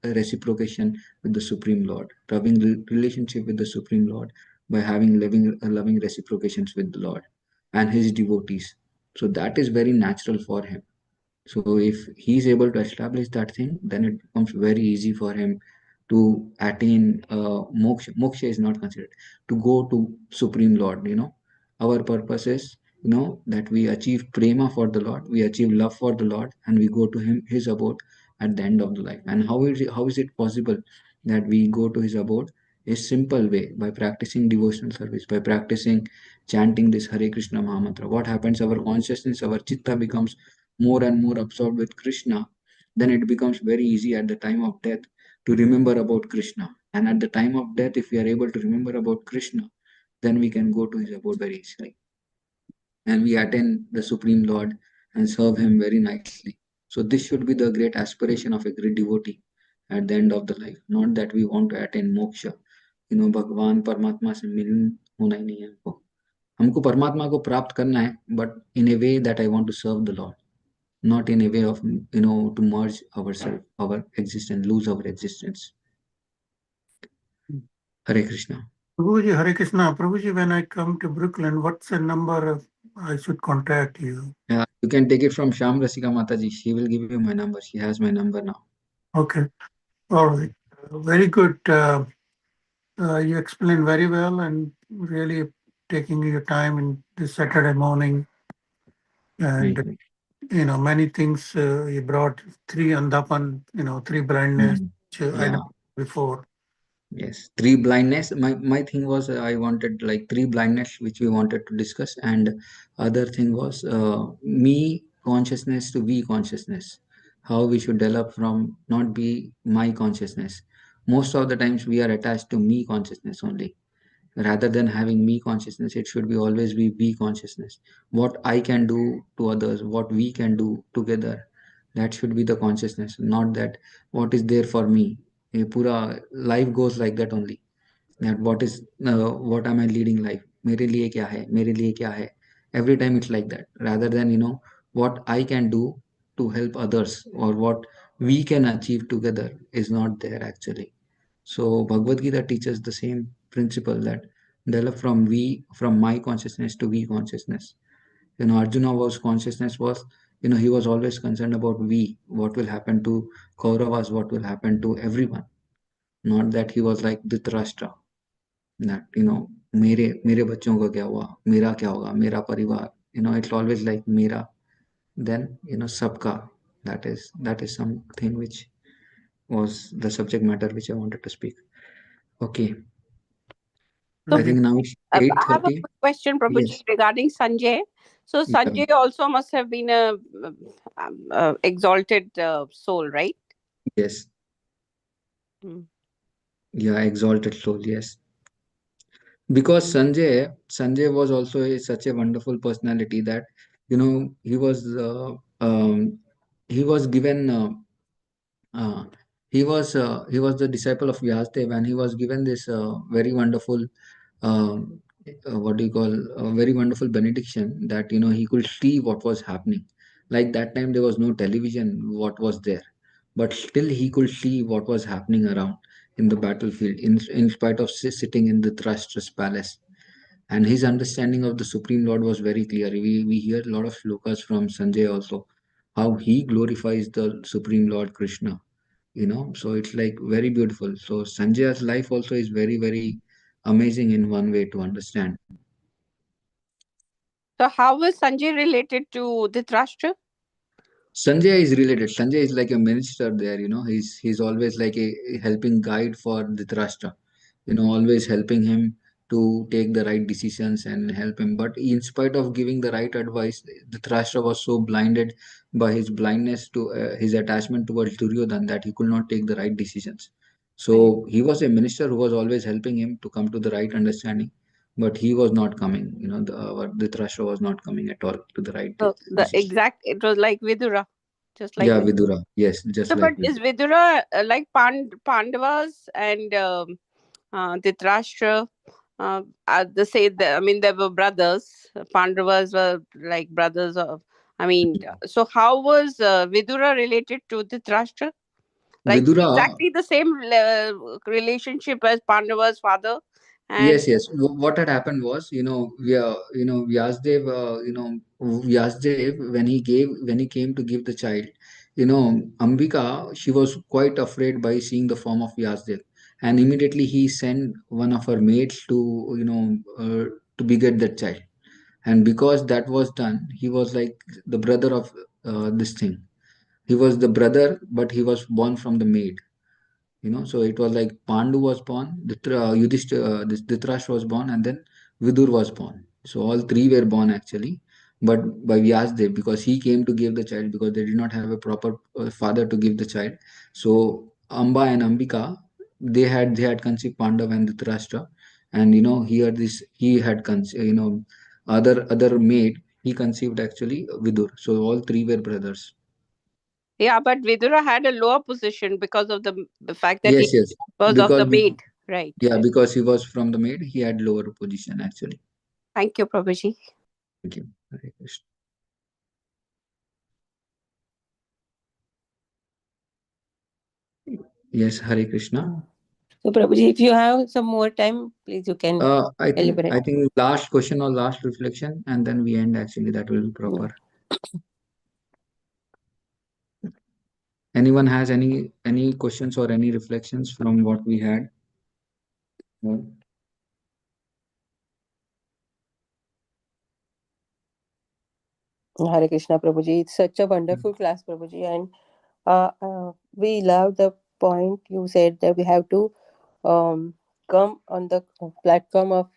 reciprocation with the Supreme Lord, loving relationship with the Supreme Lord by having loving reciprocations with the Lord and His devotees. So that is very natural for him. So if he is able to establish that thing, then it becomes very easy for him to attain moksha. Moksha is not considered to go to Supreme Lord. Our purpose is that we achieve prema for the Lord, we achieve love for the Lord, and we go to Him, His abode at the end of the life. And how is it possible that we go to His abode? A simple way, by practicing devotional service, by practicing chanting this Hare Krishna Mahamantra. What happens? Our consciousness, our chitta becomes more and more absorbed with Krishna. Then it becomes very easy at the time of death to remember about Krishna. And at the time of death, if we are able to remember about Krishna, then we can go to His abode very easily. And we attain the Supreme Lord and serve Him very nicely. So this should be the great aspiration of a great devotee at the end of the life. Not that we want to attain moksha. भगवान परमात्मा से मिलन होना ही नहीं है हमको परमात्मा को प्राप्त करना है, but in a way that I want to serve the Lord, not in a way of to merge ourselves, our existence, lose our existence. Hare Krishna. Prabhuji, Hare Krishna. Prabhuji, when I come to Brooklyn, what's the number I should contact you? Yeah, you can take it from Sham Rasika Mataji. She will give you my number. She has my number now. Okay. All right. Very good. You explained very well and really taking your time in this Saturday morning. And, many things you brought, three andapan, three blindness, which I Yeah. never before. Yes, three blindness. My thing was I wanted like three blindness which we wanted to discuss, and other thing was me consciousness to we consciousness. How we should develop from not be my consciousness. Most of the times we are attached to me consciousness only. Rather than having me consciousness, it should be always be we consciousness. What I can do to others, what we can do together, that should be the consciousness, not that what is there for me. Pura life goes like that only. That what am I leading life? मेरे लिए क्या है? मेरे लिए क्या है? Every time it's like that. Rather than what I can do to help others or what we can achieve together is not there actually. So Bhagavad Gita teaches the same principle that develop from my consciousness to we consciousness. Arjuna was consciousness was, he was always concerned about we, what will happen to Kauravas, what will happen to everyone. Not that he was like Dhritarashtra, that मेरे बच्चों का क्या हुआ, मेरा क्या होगा, मेरा परिवार. It's always like मेरा, then सबका. That is something which was the subject matter which I wanted to speak. Okay. So I think now it's I have a 8:30. quick question, Prabhuji, Yes. regarding Sanjay. So Yeah. Sanjay also must have been a exalted soul, right? Yes. Hmm. Yeah, exalted soul. Yes. Because Sanjay was also such a wonderful personality that he was given uh, he was the disciple of Vyasadeva, and he was given this very wonderful what do you call very wonderful benediction that he could see what was happening. Like that time there was no television what was there, but still he could see what was happening around in the battlefield in spite of sitting in the Dhritarashtra's palace. And his understanding of the Supreme Lord was very clear. We hear a lot of slokas from Sanjay also, how he glorifies the Supreme Lord Krishna. So it's like very beautiful. So Sanjay's life also is very, very amazing in one way to understand. So how was Sanjay related to Dhritarashtra? Sanjay is related. Sanjay is like a minister there. He's always like a helping guide for Dhritarashtra. Always helping him to take the right decisions and help him. But in spite of giving the right advice, Dhritarashtra was so blinded by his blindness to his attachment towards Duryodhan that he could not take the right decisions. So he was a minister who was always helping him to come to the right understanding, but he was not coming. Our Dhritarashtra was not coming at all to the right So decision. it was like Vidura. just like Yeah, Vidura. Vidura. Yes, just So, but like is Vidura like Vidura. Pandavas and Dhritarashtra? They say that, I mean, they were brothers. Pandavas were like brothers of. I mean, so how was Vidura related to Dhritarashtra? Like Vidura. exactly the same relationship as Pandava's father, and Yes, yes. What had happened was, Vyasdev, Vyasdev, when he came to give the child, Ambika, she was quite afraid by seeing the form of Vyasdev, and immediately he sent one of her maids to beget that child. And because that was done, he was like the brother of this thing. He was the brother, but he was born from the maid. So it was like Pandu was born, this Dhritarashtra was born, and then Vidur was born. So all three were born actually, but by Vyasdev, because he came to give the child, because they did not have a proper father to give the child. So Amba and Ambika, they had conceived Pandav and Dhritarashtra. And he had other maid, he conceived actually Vidur. So all three were brothers. yeah, but Vidura had a lower position because of the fact that he Yes, yes. was of because the maid, right? Yeah, because he was from the maid, he had lower position actually. Thank you, Prabhuji. Thank you. Hare Krishna. Yes, Hare Krishna. So, Prabhuji, if you have some more time, please you can I think elaborate. I think last question or last reflection, and then we end. Actually, that will be Yeah. proper. Anyone has any questions or any reflections from what we had? No? Hare Krishna, Prabhuji. It's such a wonderful class, Prabhuji, and we love the point you said that we have to come on the platform of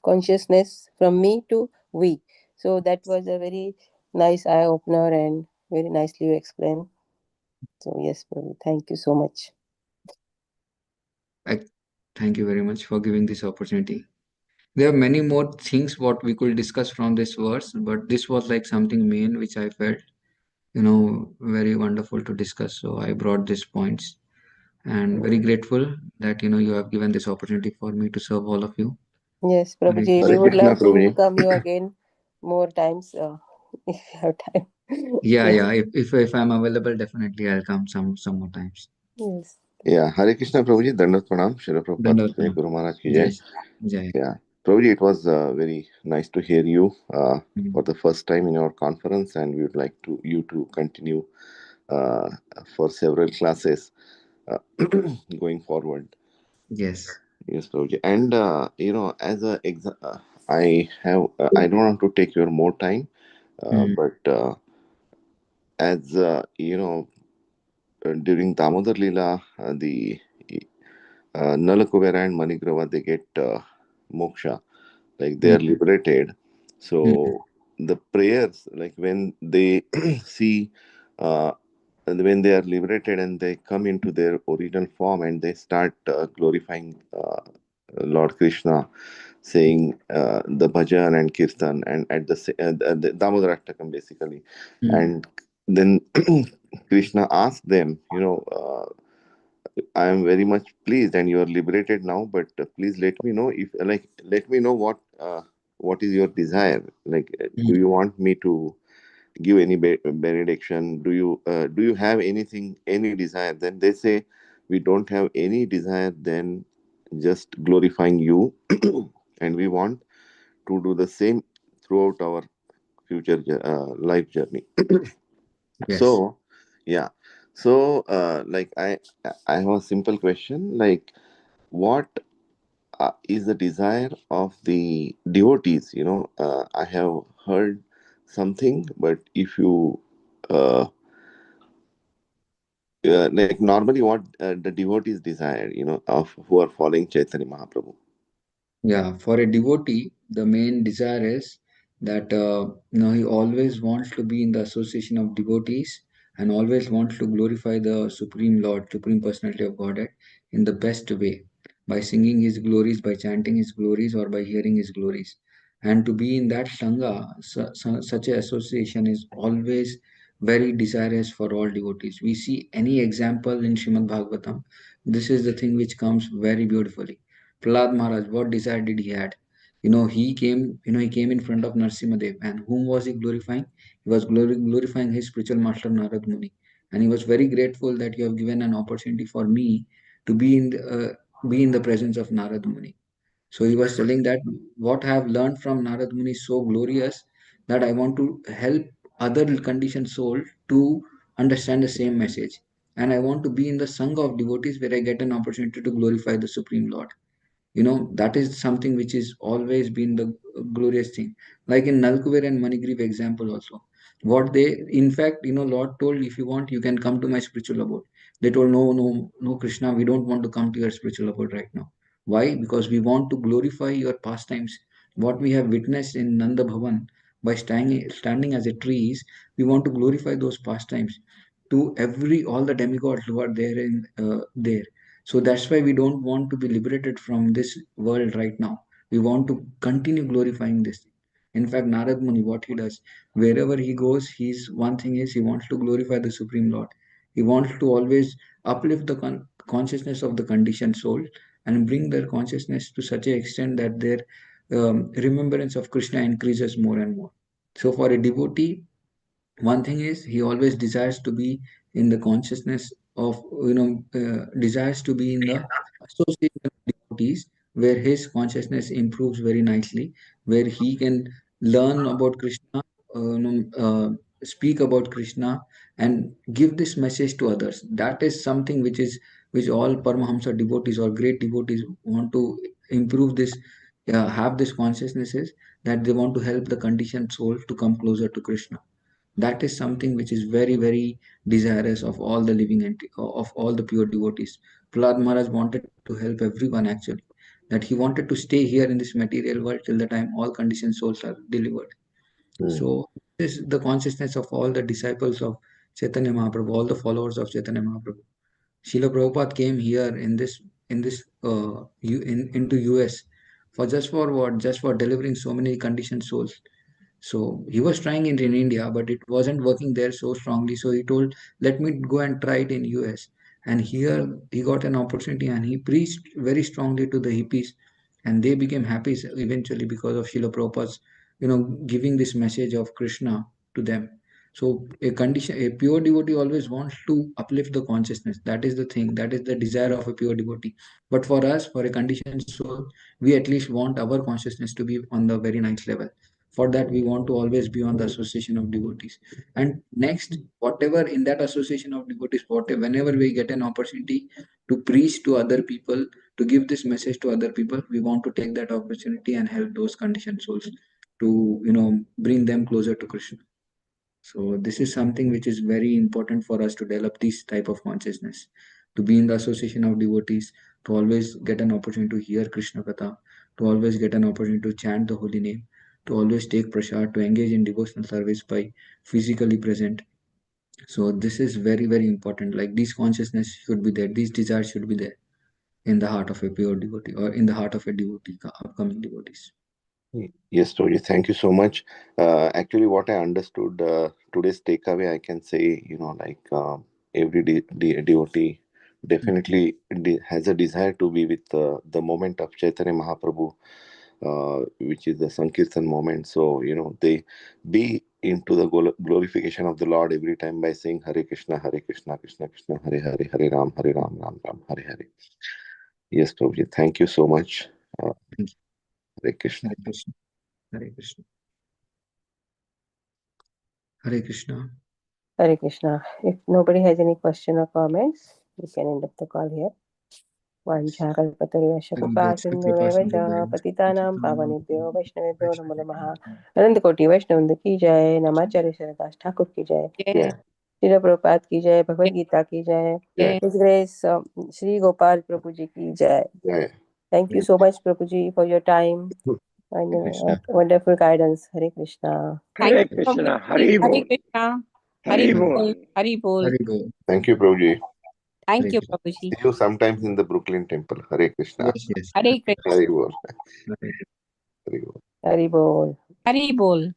consciousness from me to we. So that was a very nice eye opener and very nicely you explained. So yes, Prabhu, thank you so much. I thank you very much for giving this opportunity. There are many more things what we could discuss from this verse, but this was like something main which I felt very wonderful to discuss. So I brought these points, and very grateful that you have given this opportunity for me to serve all of you. Yes, Hare Prabhuji, we Hare Krishna. would Krishna, love to Prabhuji. welcome you again more times if you have time. Yeah, Yes, yeah. If I'm available, definitely I'll come some more times. yes. Yeah, Hare Krishna, Prabhuji. Dandat Pranam. Srila Prabhupada ki jai, Dandavat. Guru Maharaj ki jai. Jai, jai. Yeah, Prabhuji, it was very nice to hear you Mm. for the first time in our conference, and we would like you to continue uh, for several classes uh, going forward. Yes. Yes, Prabhuji. And as I don't want to take your more time, Mm. but as during Damodar Lila, the Nalakuvera and Manigrava, they get moksha, like they Mm. are liberated. Mm. So the prayers, like when they see, and when they are liberated and they come into their original form and they start glorifying Lord Krishna, saying the bhajan and kirtan, and at the Damodar Ashtakam basically, Mm. and then Krishna asked them, I am very much pleased, and you are liberated now. But please let me know if, let me know what is your desire. Like, do Mm. you want me to give any benediction? Do you have anything, any desire? Then they say, we don't have any desire. Then just glorifying you, and we want to do the same throughout our future life journey. Yes. So, yeah. So, I have a simple question. Like, what is the desire of the devotees? I have heard something, but if you like normally what the devotees desire, of who are following Chaitanya Mahaprabhu. Yeah, for a devotee, the main desire is that he always wants to be in the association of devotees and always wants to glorify the Supreme Lord, Supreme Personality of Godhead in the best way by singing His glories, by chanting His glories, or by hearing His glories. And to be in that Sangha, such an association is always very desirous for all devotees. We see any example in Srimad Bhagavatam. This is the thing which comes very beautifully. Prahlad Maharaj, what desire did he had? He came in front of Narsimhadev, and whom was he glorifying? He was glorifying his spiritual master Narad Muni, and he was very grateful that you have given an opportunity for me to be in the presence of Narad Muni. So he was telling that what I have learned from Narad Muni is so glorious that I want to help other conditioned soul to understand the same message. And I want to be in the Sangha of devotees where I get an opportunity to glorify the Supreme Lord. That is something which is always been the glorious thing. Like in Nalkuver and Manigriv example also. What they, in fact, Lord told, if you want, you can come to my spiritual abode. They told, no, no, no, Krishna, we don't want to come to your spiritual abode right now. Why? Because we want to glorify your pastimes. What we have witnessed in Nanda Bhavan by standing as a trees, we want to glorify those pastimes to all the demigods who are there. So that's why we don't want to be liberated from this world right now. We want to continue glorifying this. In fact, Narad Muni, what he does, wherever he goes, he's one thing is he wants to glorify the Supreme Lord. He wants to always uplift the consciousness of the conditioned soul and bring their consciousness to such an extent that their remembrance of Krishna increases more and more. So for a devotee, one thing is he always desires to be in the consciousness of desires to be in the association of devotees where his consciousness improves very nicely, where he can learn about Krishna, speak about Krishna, and give this message to others. That is something which all Paramahamsa devotees or great devotees want to improve this, have this consciousnesses, that they want to help the conditioned soul to come closer to Krishna. That is something which is very, very desirous of all the of all the pure devotees. Prahlad Maharaj wanted to help everyone actually, that he wanted to stay here in this material world till the time all conditioned souls are delivered. So this is the consciousness of all the disciples of Chaitanya Mahaprabhu, all the followers of Chaitanya Mahaprabhu. Srila Prabhupada came here into US for just for delivering so many conditioned souls. So he was trying it in India, but it wasn't working there so strongly. So he told, "Let me go and try it in US." And here he got an opportunity, and he preached very strongly to the hippies, and they became happy eventually because of Srila Prabhupada's, giving this message of Krishna to them. So a pure devotee always wants to uplift the consciousness. That is the thing. That is the desire of a pure devotee. But for us, for a conditioned soul, we at least want our consciousness to be on the very nice level. For that, we want to always be on the association of devotees. And next, whatever in that association of devotees, whenever we get an opportunity to preach to other people, to give this message to other people, we want to take that opportunity and help those conditioned souls to bring them closer to Krishna. So this is something which is very important for us to develop this type of consciousness, to be in the association of devotees, to always get an opportunity to hear Krishna Katha, to always get an opportunity to chant the holy name, to always take prasad, to engage in devotional service by physically present. So this is very, very important. Like these consciousness should be there, these desires should be there in the heart of a pure devotee or in the heart of a devotee, upcoming devotees. Yes, Toji, thank you so much. Actually, what I understood, today's takeaway, I can say, every devotee definitely has a desire to be with the moment of Chaitanya Mahaprabhu, which is the Sankirtan moment. So, they be into the glorification of the Lord every time by saying Hare Krishna, Krishna Krishna, Hare Hare, Hare Ram, Ram, Hare Hare. Yes, Prabhuji, thank you so much. Thank you. Hare Krishna. Hare Krishna. Hare Krishna. Hare Krishna. Hare Krishna. If nobody has any question or comments, we can end up the call here. वाञ्छाकल्पतरुश्च पतितानां पावनेभ्यो वैष्णवेभ्यो नमो नमः। अनंत कोटि वैष्णववृंद की जय। नमाचार्य शरदास ठाकुर की जय। श्रील प्रभुपाद की जय। भगवद गीता की जय। His Grace Sri Gopal Prabhu ji ki jai. Thank you so much, Prabhu ji, for your time and wonderful guidance. Hare Krishna. Thank Hare you, Krishna. Prabhuji. Hari Hare Bol. Krishna. Hari Hari Bol. Bol. Hari Bol. Hare Bol. Thank you, Prabhuji. Thank Hare you, Krishna. Prabhuji. See you sometimes in the Brooklyn Temple. Hare Krishna. Yes, yes. Hare Krishna. Hare Bol. Hare. Hare Bol. Hari Bol. Hari Bol.